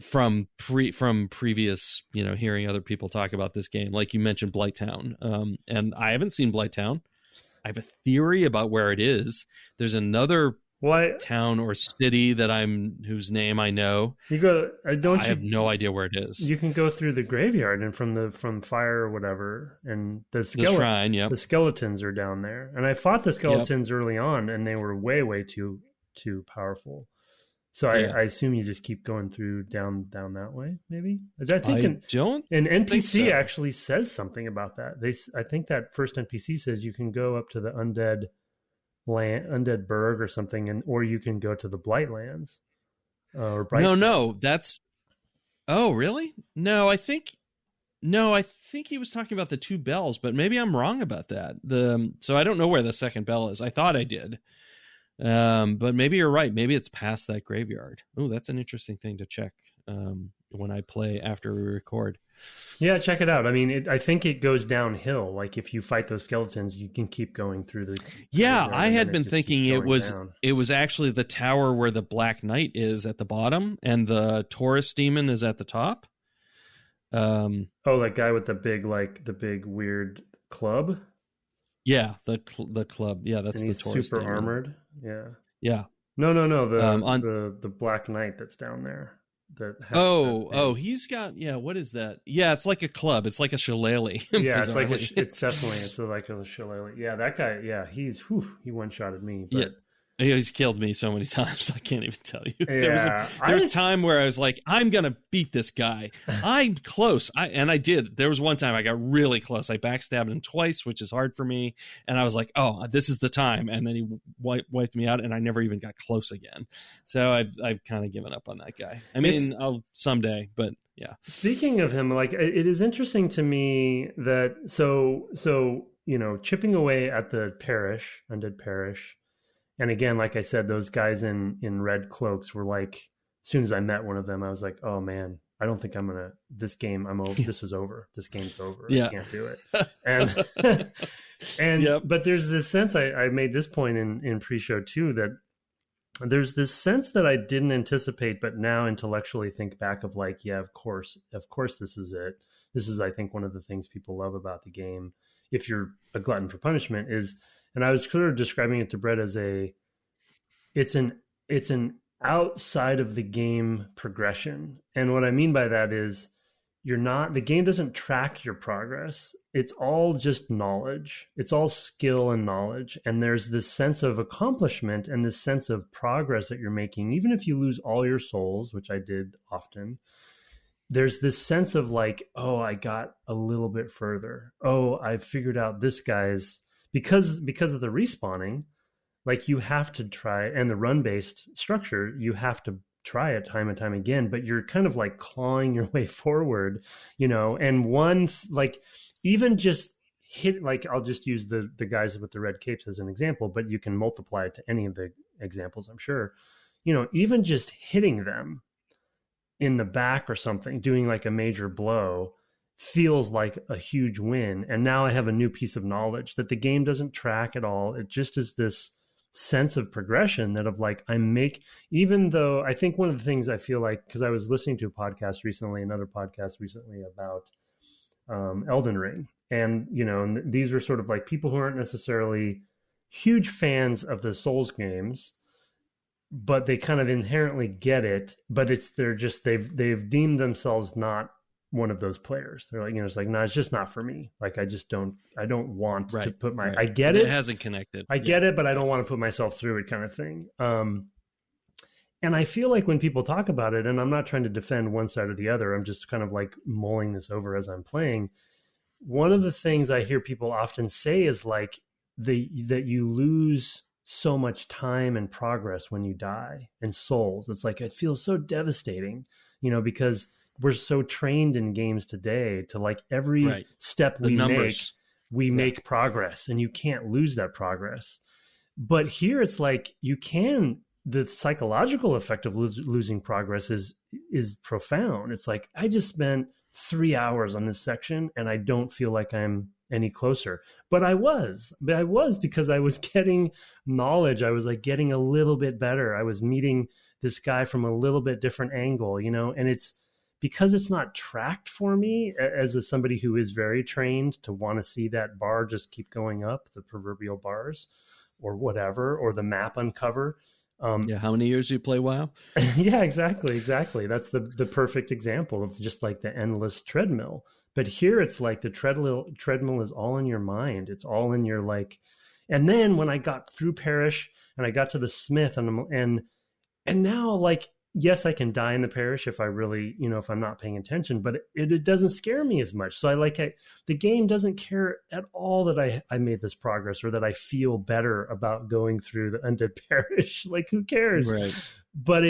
from previous, hearing other people talk about this game. Like you mentioned Blighttown, and I haven't seen Blighttown. I have a theory about where it is. There's another town or city whose name I know.
You go. I
have no idea where it is.
You can go through the graveyard and from fire or whatever, and the
shrine. Yep.
The skeletons are down there, and I fought the skeletons early on, and they were way too powerful. So I assume you just keep going through down that way. Maybe I think an NPC actually says something about that. I think that first NPC says you can go up to the undead burg or something, or you can go to the Blightlands.
Oh, really? No, I think he was talking about the two bells, but maybe I'm wrong about that. So I don't know where the second bell is. I thought I did. But maybe you're right. Maybe it's past that graveyard. Oh, that's an interesting thing to check when I play after we record.
Yeah, check it out. I mean, I think it goes downhill. Like if you fight those skeletons, you can keep going through the.
Yeah, I had been thinking it was actually the tower where the Black Knight is at the bottom and the Taurus demon is at the top.
That guy with the big weird club.
Yeah, the club. Yeah, that's the Taurus
super
demon.
Armored. Yeah.
Yeah.
No. The Black Knight that's down there.
He's got. Yeah, what is that? Yeah, it's like a club. It's like a shillelagh.
Yeah, it's like a shillelagh. Yeah, that guy. Yeah, he one-shotted me. But...
Yeah, he's killed me so many times I can't even tell you. Yeah, there was a time where I was like, I'm gonna beat this guy. I'm close. I did. There was one time I got really close. I backstabbed him twice, which is hard for me. And I was like, oh, this is the time. And then he wiped me out, and I never even got close again. So I've kind of given up on that guy. I mean, I'll someday, but yeah.
Speaking of him, like it is interesting to me that so chipping away at the undead parish. And again, like I said, those guys in red cloaks were like, as soon as I met one of them, I was like, oh man, I don't think I'm going to, this game, I'm over. This is over. This game's over. I can't do it. And, but there's this sense, I made this point in pre-show too, that there's this sense that I didn't anticipate, but now intellectually think back of like, yeah, of course, this is it. This is, I think, one of the things people love about the game. If you're a glutton for punishment is, and I was sort of describing it to Brett as it's an outside of the game progression. And what I mean by that is the game doesn't track your progress. It's all just knowledge. It's all skill and knowledge. And there's this sense of accomplishment and this sense of progress that you're making. Even if you lose all your souls, which I did often, there's this sense of like, oh, I got a little bit further. Oh, I figured out this guy's, because of the respawning, like you have to try, and the run-based structure, you have to try it time and time again, but you're kind of like clawing your way forward, and one, like even just hit, like I'll just use the guys with the red capes as an example, but you can multiply it to any of the examples, I'm sure, even just hitting them in the back or something, doing like a major blow, feels like a huge win. And now I have a new piece of knowledge that the game doesn't track at all. It just is this sense of progression that of like, even though I think one of the things I feel like, because I was listening to another podcast recently about Elden Ring. And, and these are sort of like people who aren't necessarily huge fans of the Souls games, but they kind of inherently get it, but they've deemed themselves not one of those players. They're like, it's like, no, it's just not for me. Like, I don't want to put I get it.
It hasn't connected.
I get it, but I don't want to put myself through it kind of thing. And I feel like when people talk about it, and I'm not trying to defend one side or the other, I'm just kind of like mulling this over as I'm playing. One of the things I hear people often say is like that you lose so much time and progress when you die and souls. It's like, it feels so devastating, because we're so trained in games today to like every step we make progress, and you can't lose that progress. But here it's like the psychological effect of losing progress is profound. It's like, I just spent 3 hours on this section and I don't feel like I'm any closer, but I was because I was getting knowledge. I was like getting a little bit better. I was meeting this guy from a little bit different angle, you know, and it's because it's not tracked for me as somebody who is very trained to want to see that bar just keep going up, the proverbial bars or whatever, or the map uncover.
Yeah, how many years do you play WoW?
Yeah, exactly. That's the perfect example of just like the endless treadmill. But here it's like the treadmill is all in your mind. It's all in your like. And then when I got through Parish and I got to the Smith and now like, yes, I can die in the Parish if I really, you know, if I'm not paying attention, but it doesn't scare me as much. So the game doesn't care at all that I made this progress or that I feel better about going through the Undead Parish. Like, who cares?
Right.
But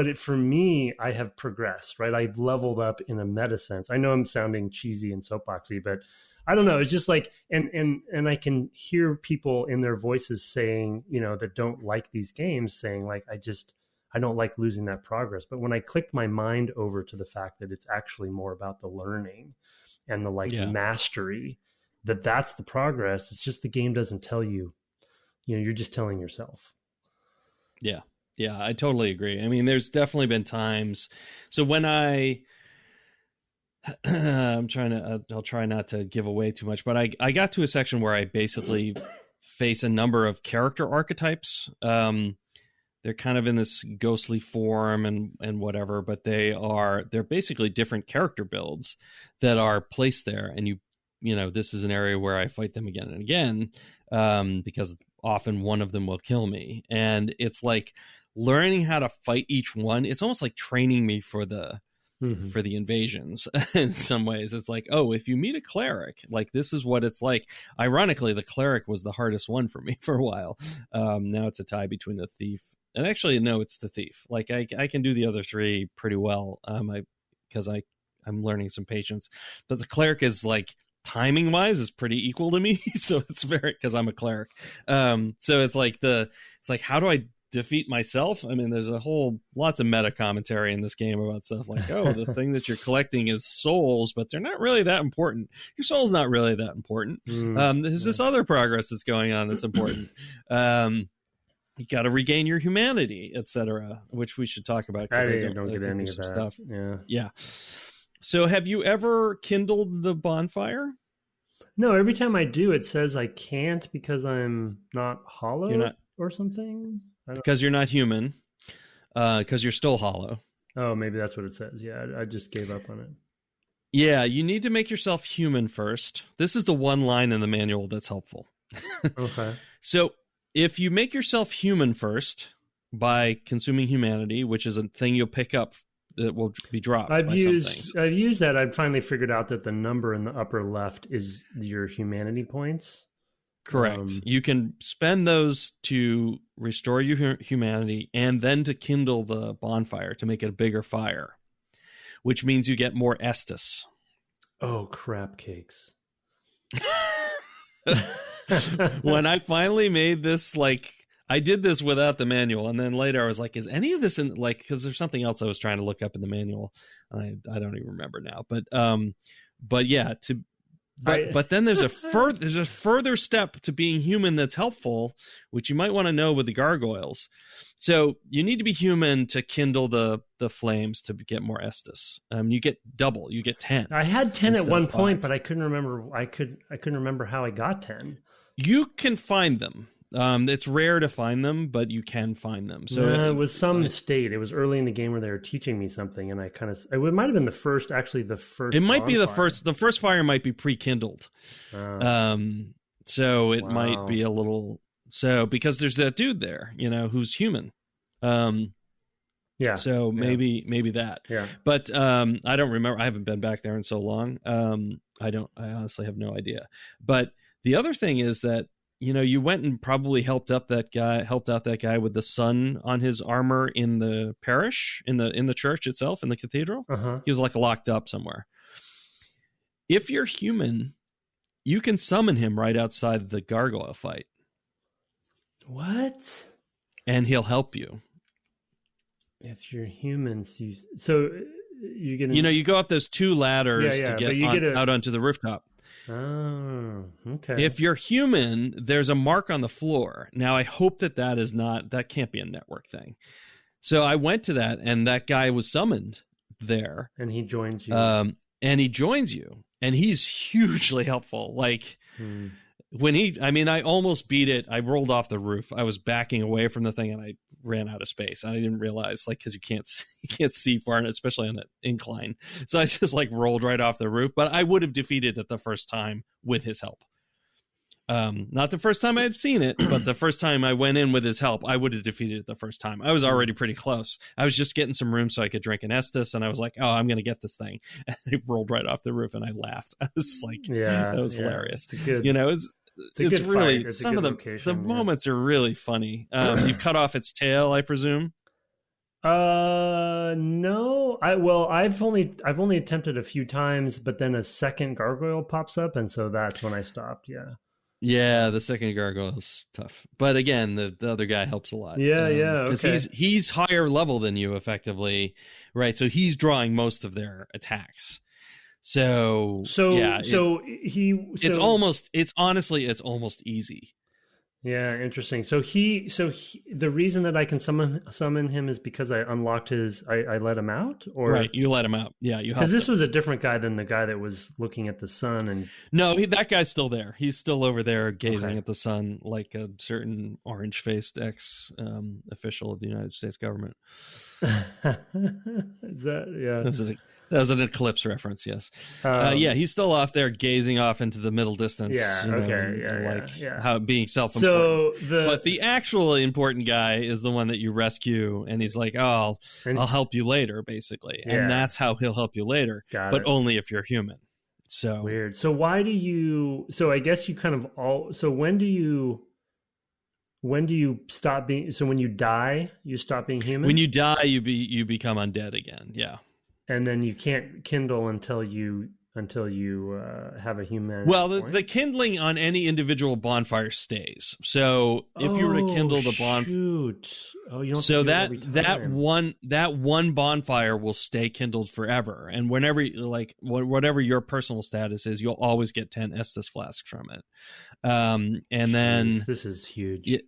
it for me, I have progressed, right? I've leveled up in a meta sense. I know I'm sounding cheesy and soapboxy, but I don't know. It's just like, and I can hear people in their voices saying, you know, that don't like these games saying like, I don't like losing that progress. But when I clicked my mind over to the fact that it's actually more about the learning and the like mastery, that's the progress. It's just the game doesn't tell you, you know, you're just telling yourself.
Yeah. Yeah, I totally agree. I mean, there's definitely been times. So when I'll try not to give away too much, but I got to a section where I basically face a number of character archetypes. They're kind of in this ghostly form and whatever, but they're basically different character builds that are placed there. And you know, this is an area where I fight them again and again, because often one of them will kill me. And it's like learning how to fight each one. It's almost like training me for the invasions in some ways. It's like, oh, if you meet a cleric, like this is what it's like. Ironically, the cleric was the hardest one for me for a while. Now it's a tie between the thief. And actually, no, it's the thief. Like I can do the other three pretty well, because I'm learning some patience. But the cleric is like timing wise is pretty equal to me, so it's very, because I'm a cleric. So it's like how do I defeat myself? I mean, there's lots of meta commentary in this game about stuff like, oh, the thing that you're collecting is souls, but they're not really that important. Your soul's not really that important. There's this other progress that's going on that's important. You got to regain your humanity, etc., which we should talk about.
I don't get any of that
stuff.
Yeah.
So, have you ever kindled the bonfire?
No. Every time I do, it says I can't because I'm not hollow or something.
Because you're not human. Because you're still hollow.
Oh, maybe that's what it says. Yeah, I just gave up on it.
Yeah, you need to make yourself human first. This is the one line in the manual that's helpful.
Okay.
So, if you make yourself human first by consuming humanity, which is a thing you'll pick up that will be dropped. I've used
that. I've finally figured out that the number in the upper left is your humanity points.
Correct. You can spend those to restore your humanity and then to kindle the bonfire to make it a bigger fire, which means you get more Estus.
Oh, crap cakes.
When I finally made this, like, I did this without the manual, and then later I was like, is any of this in, like, because there's something else I was trying to look up in the manual. I don't even remember now, but yeah, but then there's a further step to being human that's helpful, which you might want to know with the gargoyles. So you need to be human to kindle the flames to get more Estus. You get double. You get 10.
I had 10 at one point, but I couldn't remember. I couldn't remember how I got 10.
You can find them. It's rare to find them, but you can find them. So
it was some state. It was early in the game where they were teaching me something, and it might have been the first. It
might be the first. The first fire might be pre-kindled. So it might be a little. So because there's that dude there, who's human.
Yeah.
So maybe that.
Yeah.
But I don't remember. I haven't been back there in so long. I honestly have no idea. But the other thing is that, you went and probably helped out that guy with the sun on his armor in the parish, in the church itself, in the cathedral.
Uh-huh.
He was like locked up somewhere. If you're human, you can summon him right outside the gargoyle fight.
What?
And he'll help you.
If you're human, so you're gonna.
You go up those two ladders to get out onto the rooftop.
Oh, okay.
If you're human, there's a mark on the floor. Now, I hope that can't be a network thing. So I went to that, and that guy was summoned there.
And he joins you.
And he joins you, and he's hugely helpful. Like when I almost beat it. I rolled off the roof. I was backing away from the thing, and I ran out of space. I didn't realize, like, because you can't see far, especially on an incline. So I just like rolled right off the roof. But I would have defeated it the first time with his help. Not the first time I had seen it, but the first time I went in with his help, I would have defeated it the first time. I was already pretty close. I was just getting some room so I could drink an Estus, and I was like, oh, I'm going to get this thing. And I rolled right off the roof, and I laughed. I was like, that was hilarious.
It's good,
it's really, some of the moments are really funny. You cut off its tail, I presume?
No. I've only attempted a few times, but then a second gargoyle pops up, and so that's when I stopped.
Yeah, the second gargoyle is tough, but again, the other guy helps a lot.
Because
he's higher level than you, effectively, right? So he's drawing most of their attacks. It's almost easy.
Yeah, interesting. So the reason that I can summon him is because I unlocked his. I let him out, or
right? You let him out. Yeah, you
because this was a different guy than the guy that was looking at the sun. And
no, that guy's still there. He's still over there gazing at the sun, like a certain orange-faced ex-official of the United States government.
Is that
That was an Eclipse reference, yes. He's still off there gazing off into the middle distance. How being self-important. But the actual important guy is the one that you rescue, and he's like, "Oh, I'll help you later," basically, and that's how he'll help you later, but only if you're human. So
weird. So why do you? So I guess you kind of all. So when do you stop being? So when you die, you stop being human.
When you die, you become undead again. Yeah.
And then you can't kindle until you have a human.
Well, the kindling on any individual bonfire stays. So if you were to kindle the bonfire,
you don't.
So that one bonfire will stay kindled forever, and whatever your personal status is, you'll always get 10 Estus flasks from it. And then
this is huge.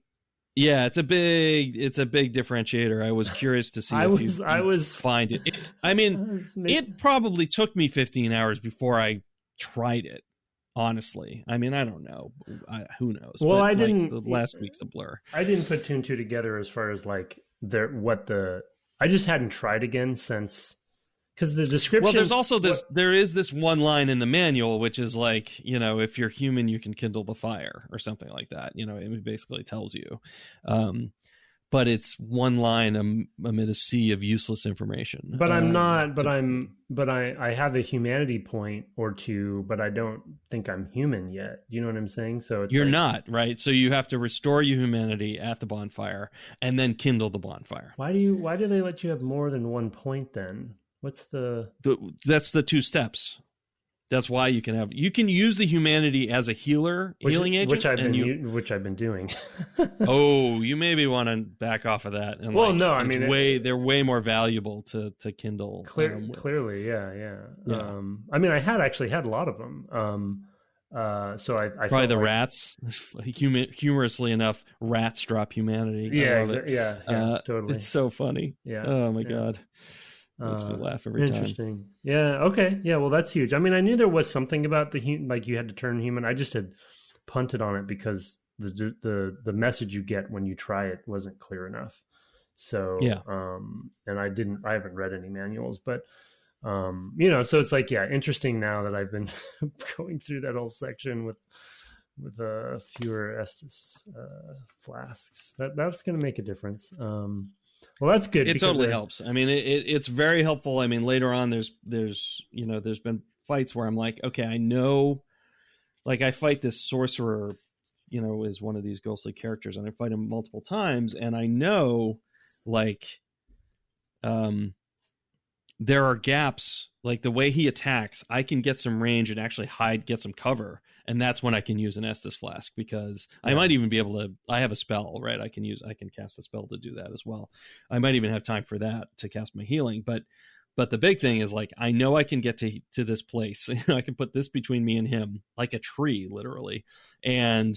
Yeah, it's a big differentiator. I was curious to see if you find it. It probably took me 15 hours before I tried it. Honestly, I don't know. Who knows?
Well,
but,
I didn't.
The last week's a blur.
I didn't put two and two together as far as I just hadn't tried again since. Because the description.
Well, there's also there is this one line in the manual, which is like, if you're human, you can kindle the fire or something like that. It basically tells you. But it's one line amid a sea of useless information.
But I'm not. But I have a humanity point or two, but I don't think I'm human yet. You know what I'm saying? So it's
you're not, right? So you have to restore your humanity at the bonfire and then kindle the bonfire.
Why do they let you have more than one point then? What's
that's the 2 steps. That's why you can use the humanity as a healing agent,
which I've been doing.
Oh, you maybe want to back off of that. And they're way more valuable to kindle.
Clearly, yeah. I had a lot of them. So I
probably the rats. Humorously enough, rats drop humanity.
Yeah, totally.
It's so funny.
Yeah.
Oh my god. Makes me laugh every time.
Interesting. Yeah. Okay. Yeah. Well, that's huge. I knew there was something about you had to turn human. I just had punted on it because the message you get when you try it wasn't clear enough. So and I haven't read any manuals, but so it's interesting now that I've been going through that whole section with fewer Estus flasks. That's going to make a difference. Well, that's good.
It totally helps. It's very helpful. Later on, there's been fights where I'm like, okay, I know, I fight this sorcerer, is one of these ghostly characters, and I fight him multiple times, and I know, there are gaps, the way he attacks, I can get some range and actually get some cover. And that's when I can use an Estus flask, because I might even be able to. I have a spell, right? I can cast a spell to do that as well. I might even have time for that to cast my healing. But the big thing is I know I can get to this place. I can put this between me and him, like a tree, literally, and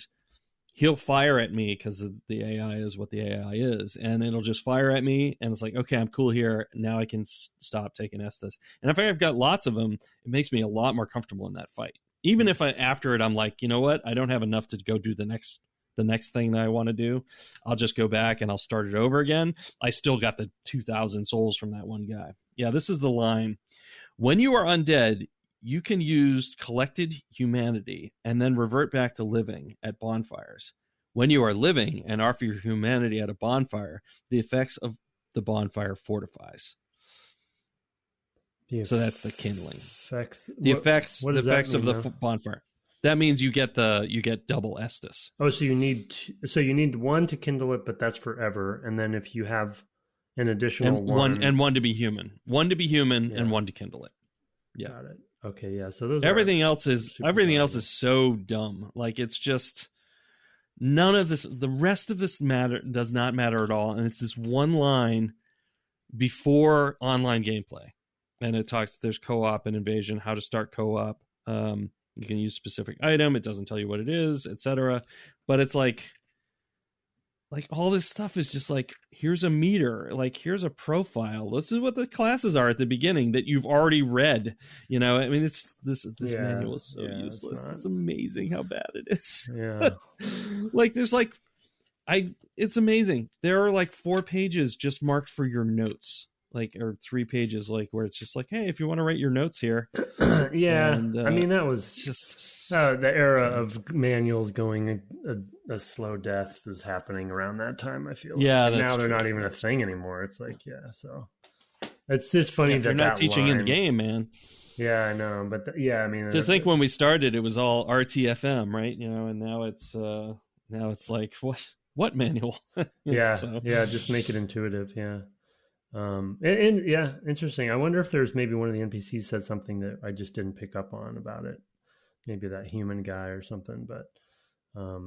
he'll fire at me because the AI is what the AI is, and it'll just fire at me, and it's like, okay, I'm cool here. Now I can stop taking Estus. And if I've got lots of them, it makes me a lot more comfortable in that fight. Even if after it, I'm like, you know what? I don't have enough to go do the next thing that I want to do. I'll just go back and I'll start it over again. I still got the 2,000 souls from that one guy. Yeah, this is the line. When you are undead, you can use collected humanity and then revert back to living at bonfires. When you are living and offer your humanity at a bonfire, the effects of the bonfire fortifies. So that's the kindling. The effects of the bonfire. That means you get double Estus.
Oh, so you need one to kindle it, but that's forever. And then if you have an additional one
to be human, and one to kindle it. Yeah.
Got it. Okay, yeah. So those
everything else is so dumb. Like, it's just none of this. The rest of this does not matter at all, and it's this one line before online gameplay, and it talks. There's co-op and invasion. How to start co-op. You can use specific item. It doesn't tell you what it is, etc. But it's like all this stuff is just like, here's a meter, like here's a profile. This is what the classes are at the beginning that you've already read. You know, I mean, it's this manual is so useless. It's amazing how bad it is.
Yeah.
It's amazing. There are like 4 pages just marked for your notes. Or 3 pages, where it's just like, hey, if you want to write your notes here.
Yeah.
And,
I mean, that was just the era of manuals going a slow death is happening around that time, I feel.
Yeah.
Now they're not even a thing anymore. It's like, yeah. So it's just funny that
you're not teaching in the game, man.
Yeah, I know. But I mean,
to think when we started, it was all RTFM, right? You know, and now it's like, what manual?
Yeah. Yeah. Just make it intuitive. Yeah. And yeah, interesting. I wonder if there's maybe one of the NPCs said something that I just didn't pick up on about it. Maybe that human guy or something, but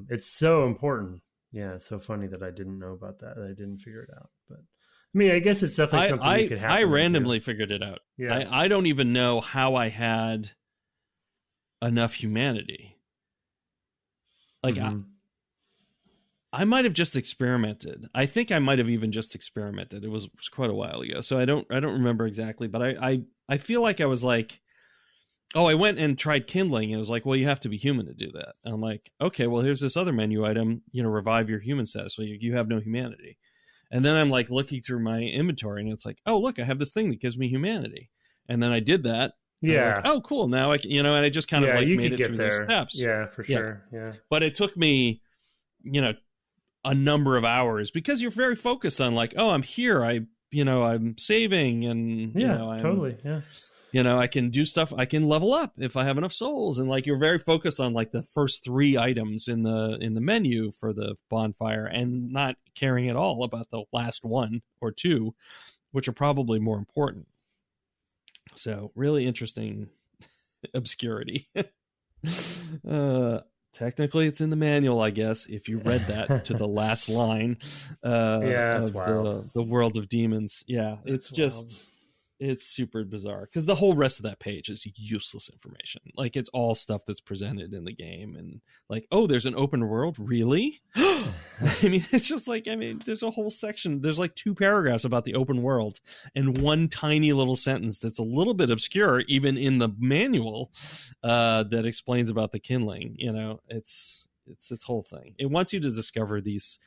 it's so important. Yeah, it's so funny that I didn't know about that. I didn't figure it out. But I mean, I guess it's definitely something that could happen.
I randomly figured it out.
Yeah.
I don't even know how I had enough humanity. I might have just experimented. I think I might have even just experimented. It was quite a while ago, so I don't remember exactly. But I feel like I was like, oh, I went and tried kindling, and it was like, well, you have to be human to do that. And I'm like, okay, well, here's this other menu item. You know, revive your human status. Well, you have no humanity. And then I'm like looking through my inventory, and it's like, oh, look, I have this thing that gives me humanity. And then I did that.
Yeah.
Like, oh, cool. Now and I just kind of made it through those steps.
Yeah, for sure. Yeah.
But it took me, a number of hours because you're very focused on like, oh, I'm here. I'm saving and
totally. Yeah.
I can do stuff. I can level up if I have enough souls. And like, you're very focused on like the first 3 items in the menu for the bonfire and not caring at all about the last 1 or 2, which are probably more important. So really interesting obscurity. Technically, it's in the manual, I guess, if you read that to the last line of the World of Demons. Yeah, it's just, it's super bizarre because the whole rest of that page is useless information. Like, it's all stuff that's presented in the game. And like, oh, there's an open world? Really? I mean, it's just like, there's a whole section. There's like 2 paragraphs about the open world and 1 tiny little sentence that's a little bit obscure, even in the manual, that explains about the kindling. It's its whole thing. It wants you to discover these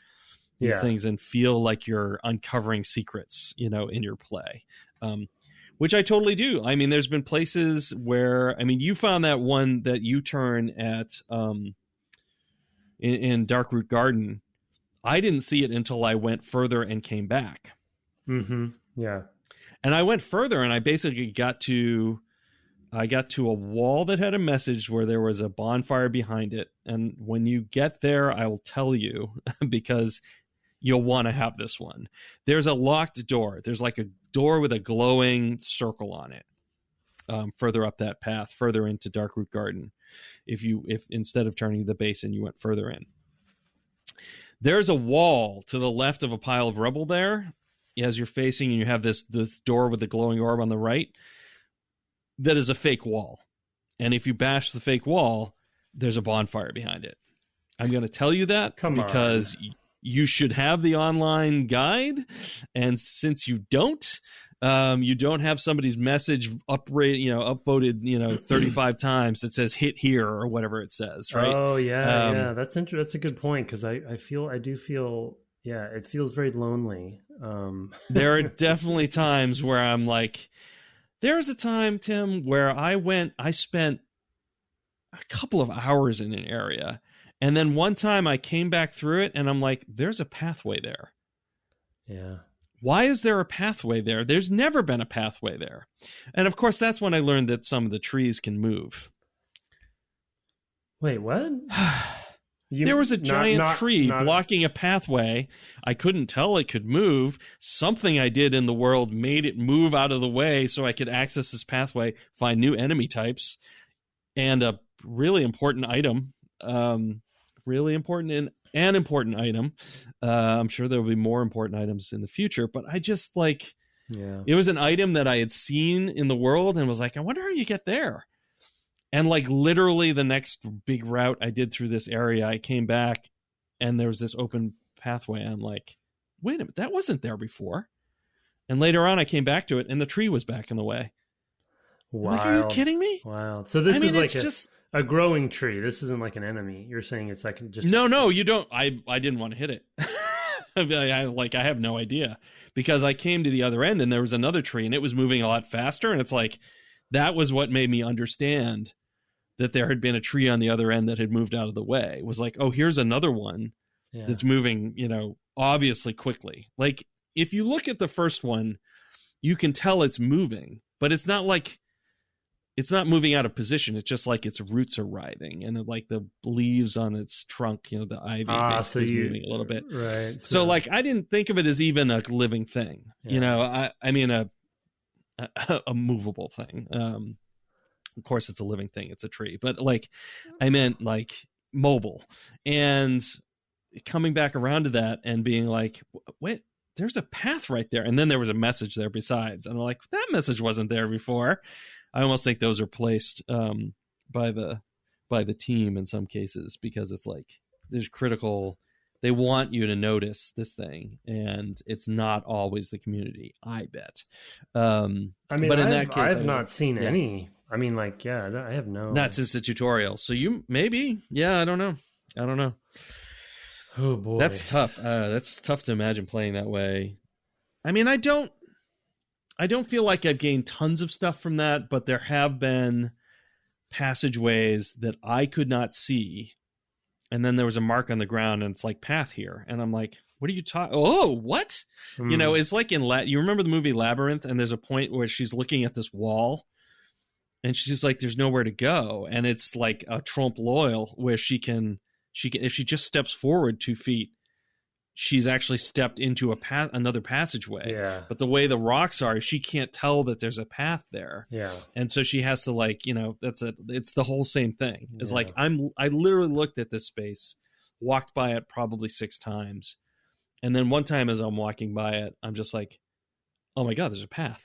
things and feel like you're uncovering secrets, in your play. Which I totally do. I mean, there's been places where, you found that one that you turn at in Darkroot Garden. I didn't see it until I went further and came back.
Mm-hmm. Yeah.
And I went further and I basically got to a wall that had a message where there was a bonfire behind it. And when you get there, I will tell you because you'll want to have this one. There's a locked door. There's like a door with a glowing circle on it. Further up that path, further into Darkroot Garden. If instead of turning the basin, you went further in. There's a wall to the left of a pile of rubble there, as you're facing, and you have this door with the glowing orb on the right. That is a fake wall. And if you bash the fake wall, there's a bonfire behind it. I'm going to tell you that because you should have the online guide. And since you don't have somebody's message upvoted, 35 times that says hit here or whatever it says, right?
Oh yeah. That's a good point. Cause I do feel, yeah, it feels very lonely.
There are definitely times where I'm like, there was a time, Tim, where I spent a couple of hours in an area. And then one time I came back through it and I'm like, there's a pathway there.
Yeah.
Why is there a pathway there? There's never been a pathway there. And of course, that's when I learned that some of the trees can move.
Wait, what?
There was a giant tree blocking a pathway. I couldn't tell it could move. Something I did in the world made it move out of the way so I could access this pathway, find new enemy types, and a really important item. Really important and important item. I'm sure there will be more important items in the future, but I just it was an item that I had seen in the world and was like, I wonder how you get there. And literally the next big route I did through this area, I came back and there was this open pathway. I'm like, wait a minute, that wasn't there before. And later on I came back to it and the tree was back in the way.
Wow.
Like, are you kidding me?
Wow. So this is a growing tree. This isn't like an enemy. You're saying it's like just...
No, you don't. I didn't want to hit it. I have no idea because I came to the other end and there was another tree and it was moving a lot faster. And it's like, that was what made me understand that there had been a tree on the other end that had moved out of the way. It was like, oh, here's another one that's moving, obviously quickly. Like if you look at the first one, you can tell it's moving, but it's not like, it's not moving out of position. It's just like its roots are writhing and like the leaves on its trunk, the ivy basically is moving a little bit.
Right.
So I didn't think of it as even a living thing, I mean, a movable thing. Of course it's a living thing. It's a tree, but I meant mobile, and coming back around to that and being like, wait, there's a path right there. And then there was a message there besides. And I'm like, that message wasn't there before. I almost think those are placed by the team in some cases because it's like there's critical. They want you to notice this thing, and it's not always the community. I bet.
I mean, but in that case, I've not seen any. I mean, I have no.
Not since the tutorial. So you maybe, I don't know.
Oh boy,
that's tough. That's tough to imagine playing that way. I mean, I don't feel like I've gained tons of stuff from that, but there have been passageways that I could not see. And then there was a mark on the ground and it's like path here. And I'm like, what are you talking? Oh, what? It's like you remember the movie Labyrinth? And there's a point where she's looking at this wall and she's like, there's nowhere to go. And it's like a trompe l'oeil where she can, if she just steps forward 2 feet, she's actually stepped into another passageway.
Yeah.
But the way the rocks are, she can't tell that there's a path there.
Yeah.
And so she has to it's the whole same thing. It's like, I literally looked at this space, walked by it probably 6 times. And then one time as I'm walking by it, I'm just like, oh my God, there's a path.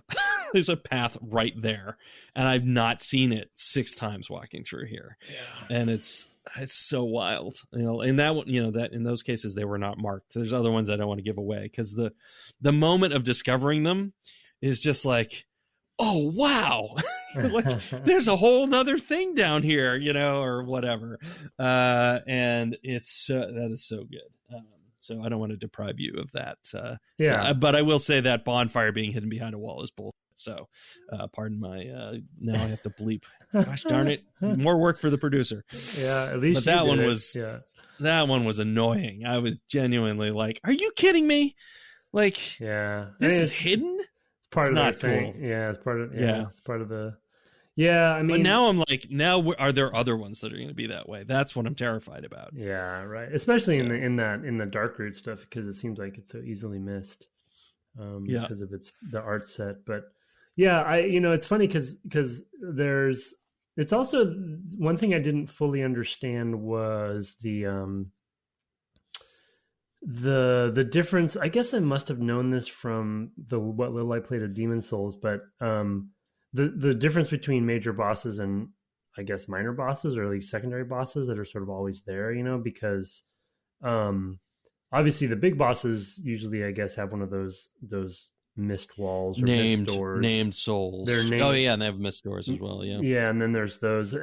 There's a path right there. And I've not seen it 6 times walking through here. Yeah. And it's so wild, in that one, that in those cases, they were not marked. There's other ones I don't want to give away because the moment of discovering them is just like, oh, wow, there's a whole nother thing down here, or whatever. And that is so good. So I don't want to deprive you of that. But I will say that bonfire being hidden behind a wall is bullshit. So, pardon my. Now I have to bleep. Gosh darn it! More work for the producer.
Yeah, at least.
But that one was annoying. I was genuinely like, "Are you kidding me?" This is hidden.
It's part of
not
the thing.
cool.
Yeah, it's part of. Yeah, it's part of the. Yeah, I mean.
But now I'm like, are there other ones that are going to be that way? That's what I'm terrified about.
Yeah, right. Especially in the dark root stuff because it seems like it's so easily missed. Because of the art set, but. Yeah, it's funny because it's also one thing I didn't fully understand was the difference. I guess I must have known this from what little I played of Demon Souls, but the difference between major bosses and I guess, minor bosses or like secondary bosses that are sort of always there, because obviously the big bosses usually, I guess, have one of those mist walls or mist doors.
Named souls.
They're named,
oh yeah, and they have mist doors as well.
Yeah, and then there's those,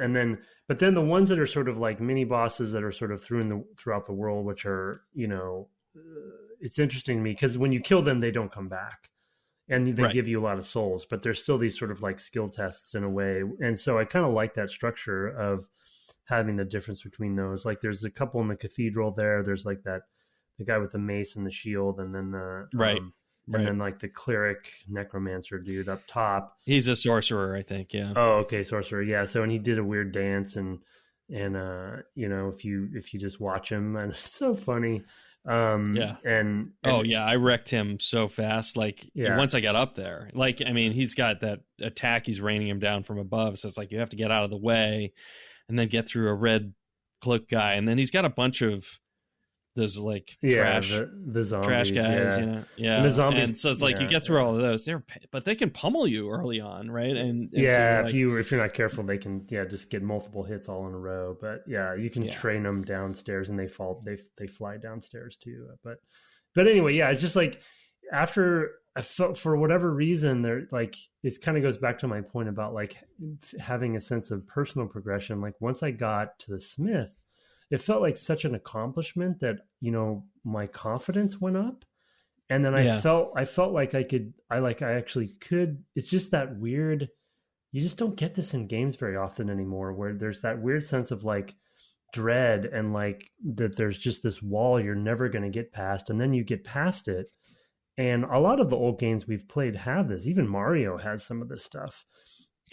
but then the ones that are sort of like mini bosses that are sort of throughout the world, which are, it's interesting to me because when you kill them, they don't come back, and they give you a lot of souls, but there's still these sort of like skill tests in a way, and so I kind of like that structure of having the difference between those. Like there's a couple in the cathedral there. There's like the guy with the mace and the shield, and then the and then like the cleric necromancer dude up top.
He's a sorcerer, I think. Yeah.
Oh, okay, sorcerer. Yeah. So, and he did a weird dance, and if you just watch him, and it's so funny. And
I wrecked him so fast. Like once I got up there, like, I mean, he's got that attack. He's raining him down from above. So it's like, you have to get out of the way and then get through a red cloak guy. And then he's got a bunch of those like trash,
the zombies,
trash guys,
And the zombies,
and so it's like you get through all of those. But they can pummel you early on, right? And so
if you're not careful, they can just get multiple hits all in a row. But you can train them downstairs, and they fly downstairs too. But anyway, it's just like after I felt, for whatever reason, there, like, it kind of goes back to my point about like having a sense of personal progression. Like once I got to the Smith, it felt like such an accomplishment that, my confidence went up. And then I felt like I actually could. It's just that weird, you just don't get this in games very often anymore, where there's that weird sense of like dread and like that there's just this wall you're never going to get past. And then you get past it. And a lot of the old games we've played have this. Even Mario has some of this stuff.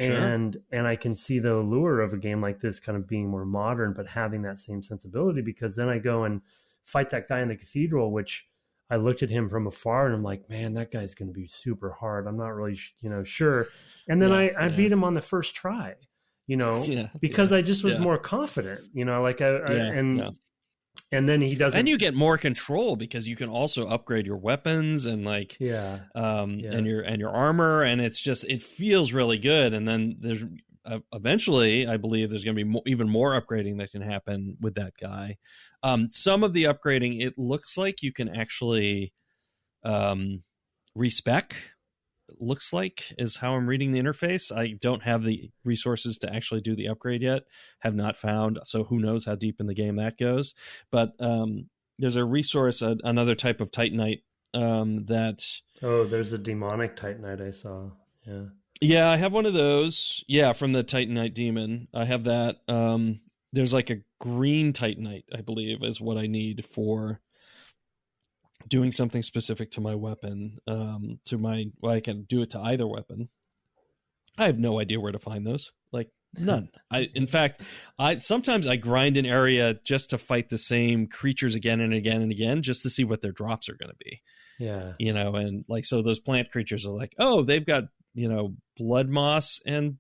Sure. And I can see the allure of a game like this kind of being more modern, but having that same sensibility, because then I go and fight that guy in the cathedral, which I looked at him from afar and I'm like, man, that guy's going to be super hard. I'm not really, sure. And then I beat him on the first try, because I just was more confident, and then he doesn't.
And you get more control because you can also upgrade your weapons and like, and your armor, and it feels really good. And then there's eventually, I believe there's going to be even more upgrading that can happen with that guy. Some of the upgrading, it looks like you can actually respec. Looks like is how I'm reading the interface. I don't have the resources to actually do the upgrade yet, have not found, so who knows how deep in the game that goes. But there's a resource, another type of Titanite
there's a demonic Titanite I saw.
I have one of those from the Titanite demon. I have that. There's like a green Titanite, I believe, is what I need for doing something specific to my weapon, I can do it to either weapon. I have no idea where to find those. Like none. In fact, sometimes I grind an area just to fight the same creatures again and again and again, just to see what their drops are going to be.
Yeah.
And like, so those plant creatures are like, oh, they've got, blood moss and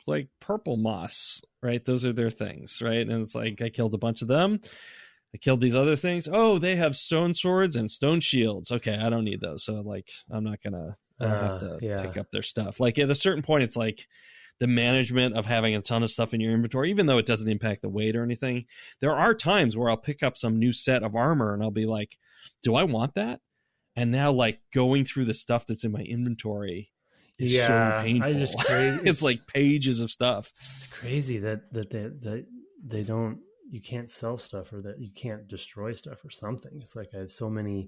like purple moss, right? Those are their things, right? And it's like, I killed a bunch of them. I killed these other things. Oh, they have stone swords and stone shields. Okay, I don't need those. So, like, I don't have to pick up their stuff. Like, at a certain point, it's like the management of having a ton of stuff in your inventory, even though it doesn't impact the weight or anything. There are times where I'll pick up some new set of armor and I'll be like, do I want that? And now, like, going through the stuff that's in my inventory is so painful. It's like pages of stuff.
It's crazy that they don't. You can't sell stuff, or that you can't destroy stuff or something. It's like I have so many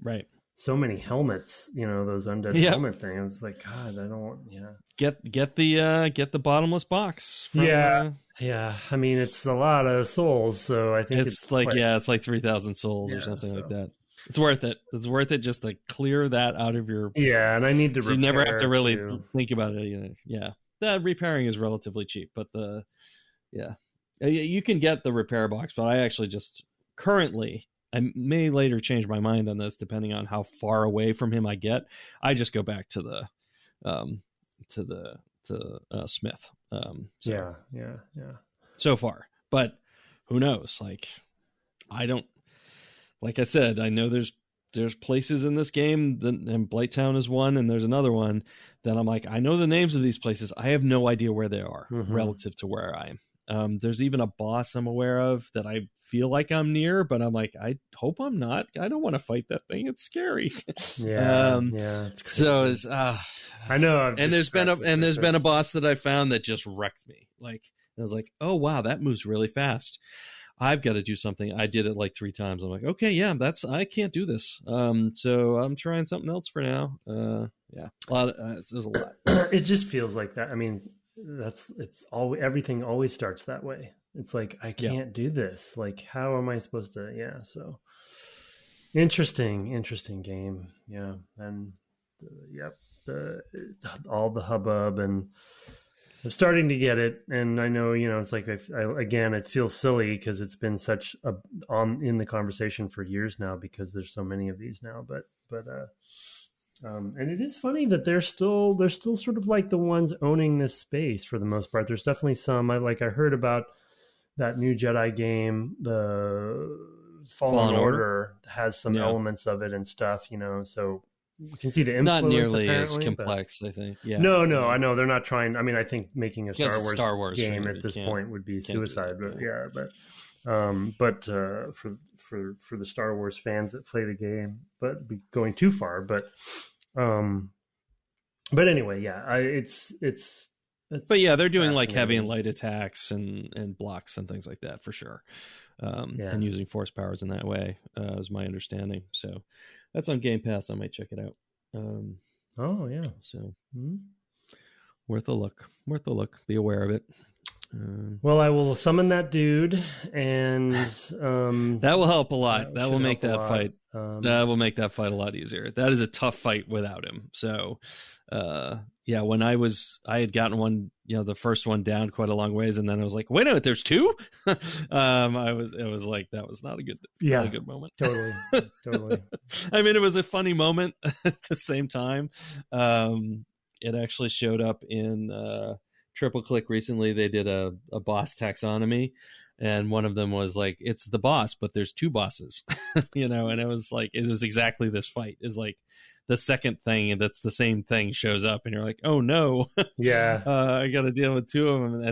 helmets, those undead helmet things. Like, God, I don't.
Get the bottomless box.
I mean, it's a lot of souls, so I think
it's like it's like 3,000 souls or something like that. It's worth it. It's worth it just to clear that out of your.
Yeah, and I need to.
So you never have to really think about it either. Yeah, that repairing is relatively cheap, but you can get the repair box, but I actually just currently, I may later change my mind on this depending on how far away from him I get. I just go back to the Smith. So far, but who knows? Like, like I said, I know there's places in this game, and Blighttown is one, and there's another one that I'm like, I know the names of these places. I have no idea where they are relative to where I am. There's even a boss I'm aware of that I feel like I'm near, but I'm like, I hope I'm not. I don't want to fight that thing. It's scary.
Yeah, it's crazy.
So it's
I know.
There's been a boss that I found that just wrecked me. Like, I was like, oh wow, that moves really fast. I've got to do something. I did it like 3 times. I'm like, okay, yeah, I can't do this. So I'm trying something else for now. Yeah, there's a lot.
It just feels like that. I mean, everything always starts that way. It's like, I can't do this. Like, how am I supposed to? Yeah. So interesting game. Yeah. And all the hubbub, and I'm starting to get it. And I know, it's like, again, it feels silly because it's been such in the conversation for years now, because there's so many of these now, but and it is funny that they're still sort of like the ones owning this space for the most part. There's definitely some, I heard about that new Jedi game, the Fallen Order has some elements of it and stuff, so you can see the influence.
Not nearly as complex, I think. Yeah.
No, I know they're not trying. I mean, I think making a Star Wars game at this point would be suicide. But for the Star Wars fans that play the game, but be going too far. But anyway, yeah, it's.
But yeah, they're doing like heavy and light attacks and blocks and things like that for sure, and using force powers in that way is my understanding. So that's on Game Pass. I might check it out.
Oh yeah,
so worth a look. Be aware of it.
Well, I will summon that dude, and
that will help a lot. That will make that fight. That will make that fight a lot easier. That is a tough fight without him. So, when I had gotten one, the first one down quite a long ways, and then I was like, wait a minute, there's 2. It was like, that was not a good moment.
Totally.
I mean, it was a funny moment at the same time. It actually showed up in Triple Click recently. They did a boss taxonomy, and one of them was like, it's the boss, but there's 2 bosses, and it was like, it was exactly this fight is like the second thing that's the same thing shows up, and you're like, oh no,
yeah,
I got to deal with 2 of them. And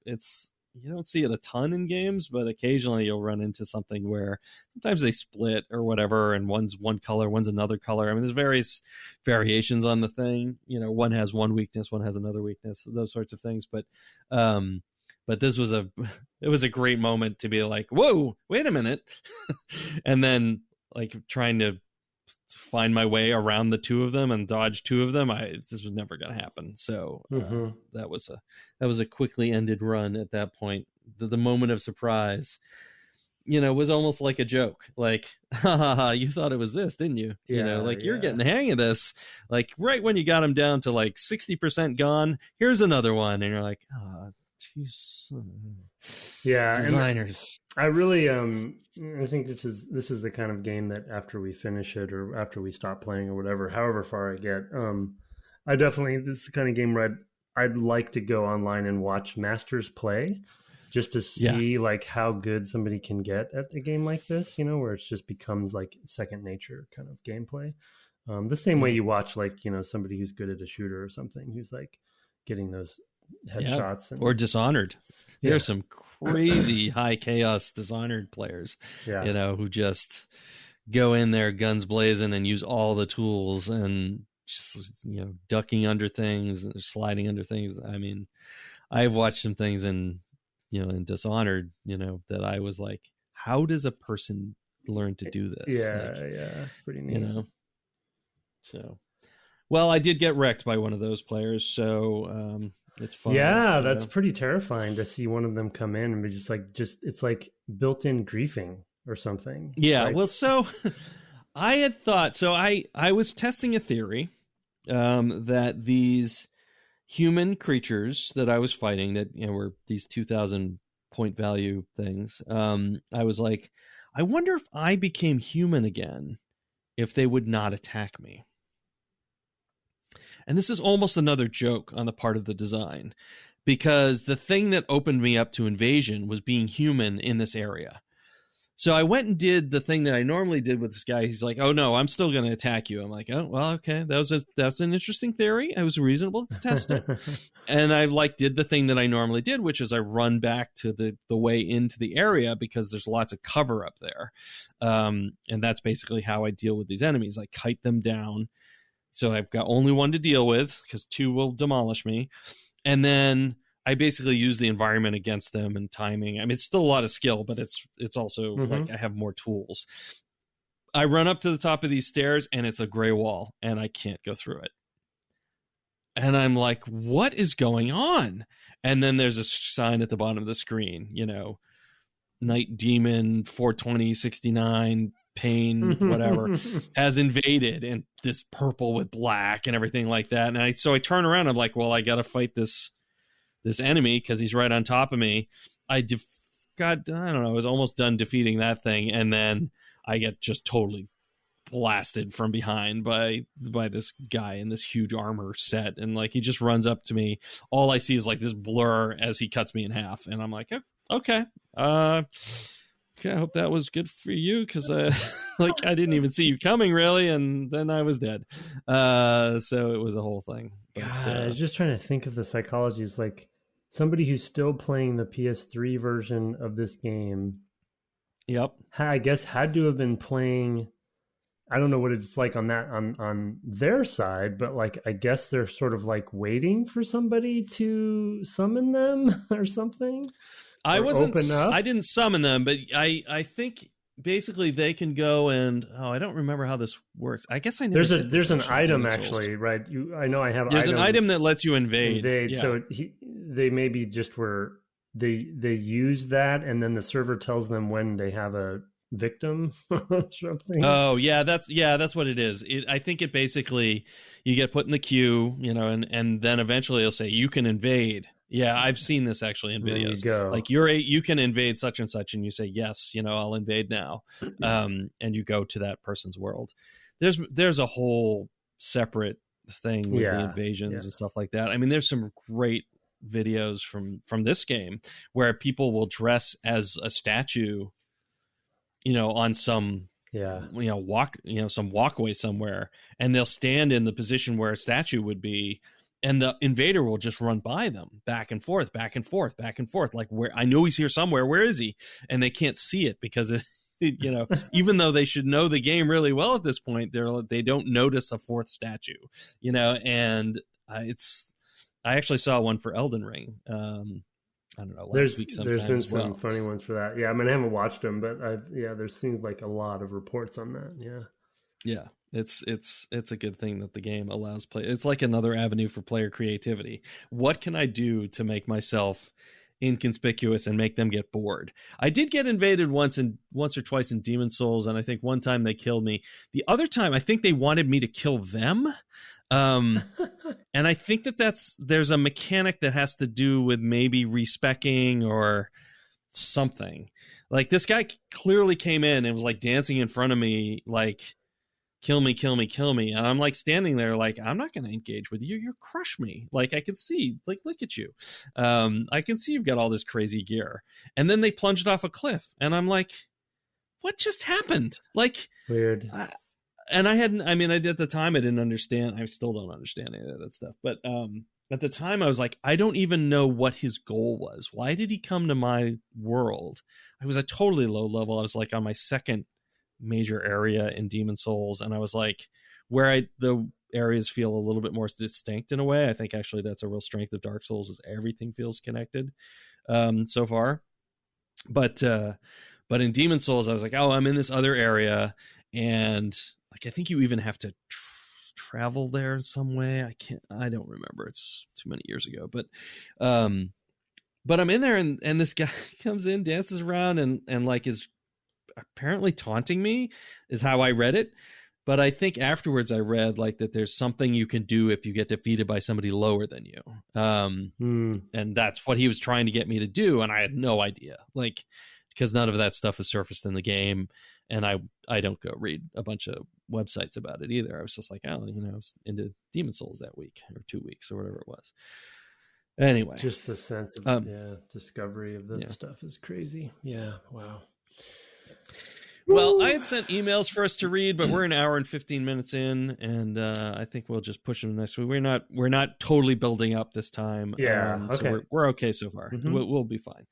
it's you don't see it a ton in games, but occasionally you'll run into something where sometimes they split or whatever, and one's one color, one's another color. I mean, there's various variations on the thing. One has one weakness, one has another weakness, those sorts of things. But this was it was a great moment to be like, whoa, wait a minute. And then like trying to find my way around the 2 of them and dodge 2 of them. This was never going to happen. So that was a quickly ended run at that point. The moment of surprise, was almost like a joke. Like, you thought it was this, didn't you? You're getting the hang of this. Like right when you got him down to like 60% gone, here's another one. And you're like, jeez.
Yeah.
Designers.
I really, I think this is the kind of game that after we finish it or after we stop playing or whatever, however far I get, this is the kind of game where I'd like to go online and watch masters play, just to see like how good somebody can get at a game like this, where it just becomes like second nature kind of gameplay. The same way you watch like, somebody who's good at a shooter or something, who's like getting those headshots.
Or Dishonored. There's some crazy high chaos Dishonored players, who just go in there guns blazing and use all the tools and just, ducking under things and sliding under things. I mean, I've watched some things in Dishonored, that I was like, how does a person learn to do this?
Yeah, it's pretty neat.
So, well, I did get wrecked by one of those players, so it's fun.
Yeah, that's pretty terrifying to see one of them come in and be just it's like built-in griefing or something.
Yeah, well, so I had thought, so I was testing a theory that these human creatures that I was fighting that were these 2,000 point value things. I was like, I wonder if I became human again, if they would not attack me. And this is almost another joke on the part of the design, because the thing that opened me up to invasion was being human in this area. So I went and did the thing that I normally did with this guy. He's like, "Oh no, I'm still going to attack you." I'm like, "Oh well, okay. That's an interesting theory. I was reasonable to test it." And I did the thing that I normally did, which is I run back to the way into the area because there's lots of cover up there, and that's basically how I deal with these enemies. I kite them down, so I've got only one to deal with because two will demolish me, and then I basically use the environment against them and timing. I mean, it's still a lot of skill, but it's also like I have more tools. I run up to the top of these stairs and it's a gray wall and I can't go through it. And I'm like, what is going on? And then there's a sign at the bottom of the screen, Night Demon 42069 pain, whatever, has invaded, and this purple with black and everything like that. And so I turn around. I'm like, well, I got to fight this enemy because he's right on top of me. I don't know, I was almost done defeating that thing, and then I get just totally blasted from behind by this guy in this huge armor set, and he just runs up to me. All I see is this blur as he cuts me in half, and I'm like, okay, I hope that was good for you, because I didn't even see you coming really, and then I was dead. So it was a whole thing. But,
I was just trying to think of the psychology. It's like somebody who's still playing the PS3 version of this game.
Yep.
I guess had to have been playing. I don't know what it's like on their side, but I guess they're sort of waiting for somebody to summon them or something.
I
I
didn't summon them, but I think basically they can go and I don't remember how this works. I guess I never.
There's an item actually, right? I know I have.
There's an item that lets you invade.
Yeah. So they maybe just were they use that, and then the server tells them when they have a victim or something.
Oh yeah, that's what it is. I think it basically, you get put in the queue, and then eventually it'll say you can invade. Yeah, I've seen this actually in videos.
There you go.
You can invade such and such, and you say yes, I'll invade now, and you go to that person's world. There's a whole separate thing with the invasions and stuff like that. I mean, there's some great videos from this game where people will dress as a statue, on some some walkway somewhere, and they'll stand in the position where a statue would be, and the invader will just run by them back and forth, back and forth, back and forth. Where I know he's here somewhere. Where is he? And they can't see it because, even though they should know the game really well at this point, they don't notice a fourth statue. And I actually saw one for Elden Ring. I don't know. Last week sometime.
There's been some funny ones for that. Yeah, I mean, I haven't watched them, but there seems like a lot of reports on that. Yeah.
Yeah. It's a good thing that the game allows play. It's like another avenue for player creativity. What can I do to make myself inconspicuous and make them get bored? I did get invaded once or twice in Demon Souls, and I think one time they killed me. The other time, I think they wanted me to kill them. And I think there's a mechanic that has to do with maybe respecking or something. This guy clearly came in and was dancing in front of me, kill me, kill me, kill me. And I'm standing there I'm not going to engage with you. You'll crush me. I can see, look at you. I can see you've got all this crazy gear. And then they plunged off a cliff. And I'm like, what just happened?
Weird.
And at the time I didn't understand. I still don't understand any of that stuff. But at the time I was like, I don't even know what his goal was. Why did he come to my world? I was a totally low level. I was on my second major area in Demon Souls, and I was where the areas feel a little bit more distinct in a way. I think actually that's a real strength of Dark Souls, is everything feels connected so far. But in Demon Souls I was I'm in this other area, and I think you even have to travel there in some way. I don't remember. It's too many years ago, but I'm in there, and this guy comes in, dances around, and is apparently taunting me, is how I read it. But I think afterwards I read that there's something you can do if you get defeated by somebody lower than you. And that's what he was trying to get me to do. And I had no idea, because none of that stuff is surfaced in the game. And I don't go read a bunch of websites about it either. I was just I was into Demon Souls that week or 2 weeks or whatever it was. Anyway,
just the sense of discovery of that stuff is crazy. Yeah. Wow.
Well, I had sent emails for us to read, but we're an hour and 15 minutes in, and I think we'll just push them next week. We're not totally building up this time.
Yeah, okay.
So we're okay so far.
Mm-hmm.
We'll be fine.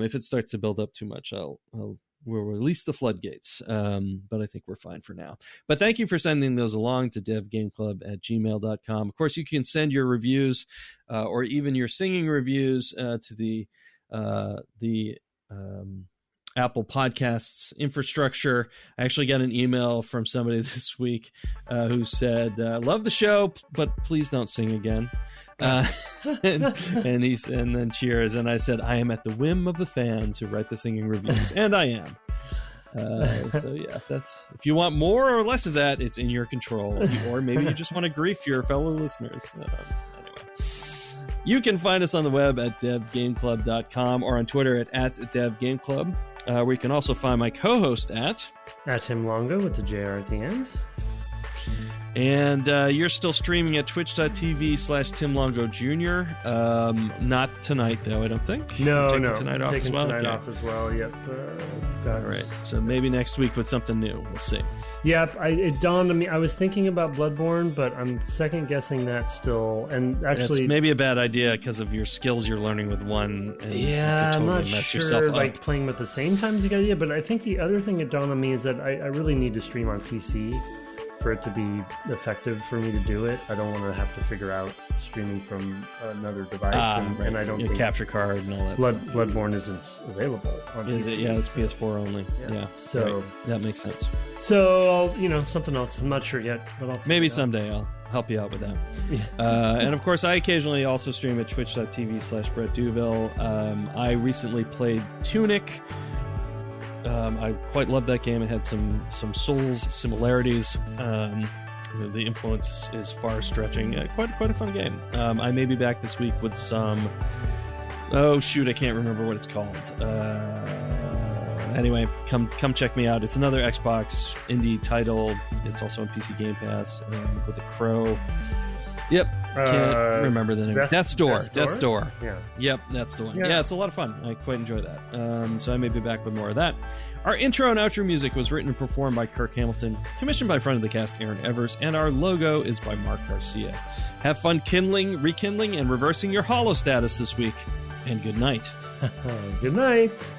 If it starts to build up too much, we'll release the floodgates. But I think we're fine for now. But thank you for sending those along to devgameclub@gmail.com. Of course, you can send your reviews or even your singing reviews to the Apple Podcasts infrastructure. I actually got an email from somebody this week who said, love the show, but please don't sing again. And then cheers. And I said, I am at the whim of the fans who write the singing reviews. And I am. So yeah, if you want more or less of that, it's in your control. Or maybe you just want to grief your fellow listeners. Anyway. You can find us on the web at devgameclub.com or on Twitter at devgameclub. Where you can also find my co-host at
Tim Longo with the JR at the end.
And you're still streaming at twitch.tv/Tim Longo Jr. Not tonight, though, I don't think.
No.
Tonight off as well.
Tonight off as well. Yep.
All right. So maybe next week with something new. We'll see.
Yep. It dawned on me. I was thinking about Bloodborne, but I'm second guessing that still. And actually,
it's maybe a bad idea because of your skills you're learning with one. And
yeah,
totally
I'm not
mess
sure.
Yourself up.
Like playing with the same time is a good idea. But I think the other thing that dawned on me is that I really need to stream on PC for it to be effective for me to do it. I don't want to have to figure out streaming from another device, and I don't think
capture card and all that.
Bloodborne isn't available on PC.
Is it? Yeah, it's PS4 only. Yeah.
So
right. That makes sense.
So something else. I'm not sure yet, but
maybe someday I'll help you out with that. Yeah. And of course, I occasionally also stream at twitch.tv/Brett Duville. I recently played Tunic. I quite loved that game. It had some Souls similarities. The influence is far stretching. Quite a fun game. I may be back this week with some. Oh shoot, I can't remember what it's called. Anyway, come check me out. It's another Xbox indie title. It's also on PC Game Pass with a crow. Yep. Can't remember the name. Death's Door.
Yeah.
Yep, that's the one. Yeah, it's a lot of fun. I quite enjoy that. So I may be back with more of that. Our intro and outro music was written and performed by Kirk Hamilton, commissioned by friend of the cast Aaron Evers, and our logo is by Mark Garcia. Have fun kindling, rekindling, and reversing your hollow status this week. And good night.
Good night.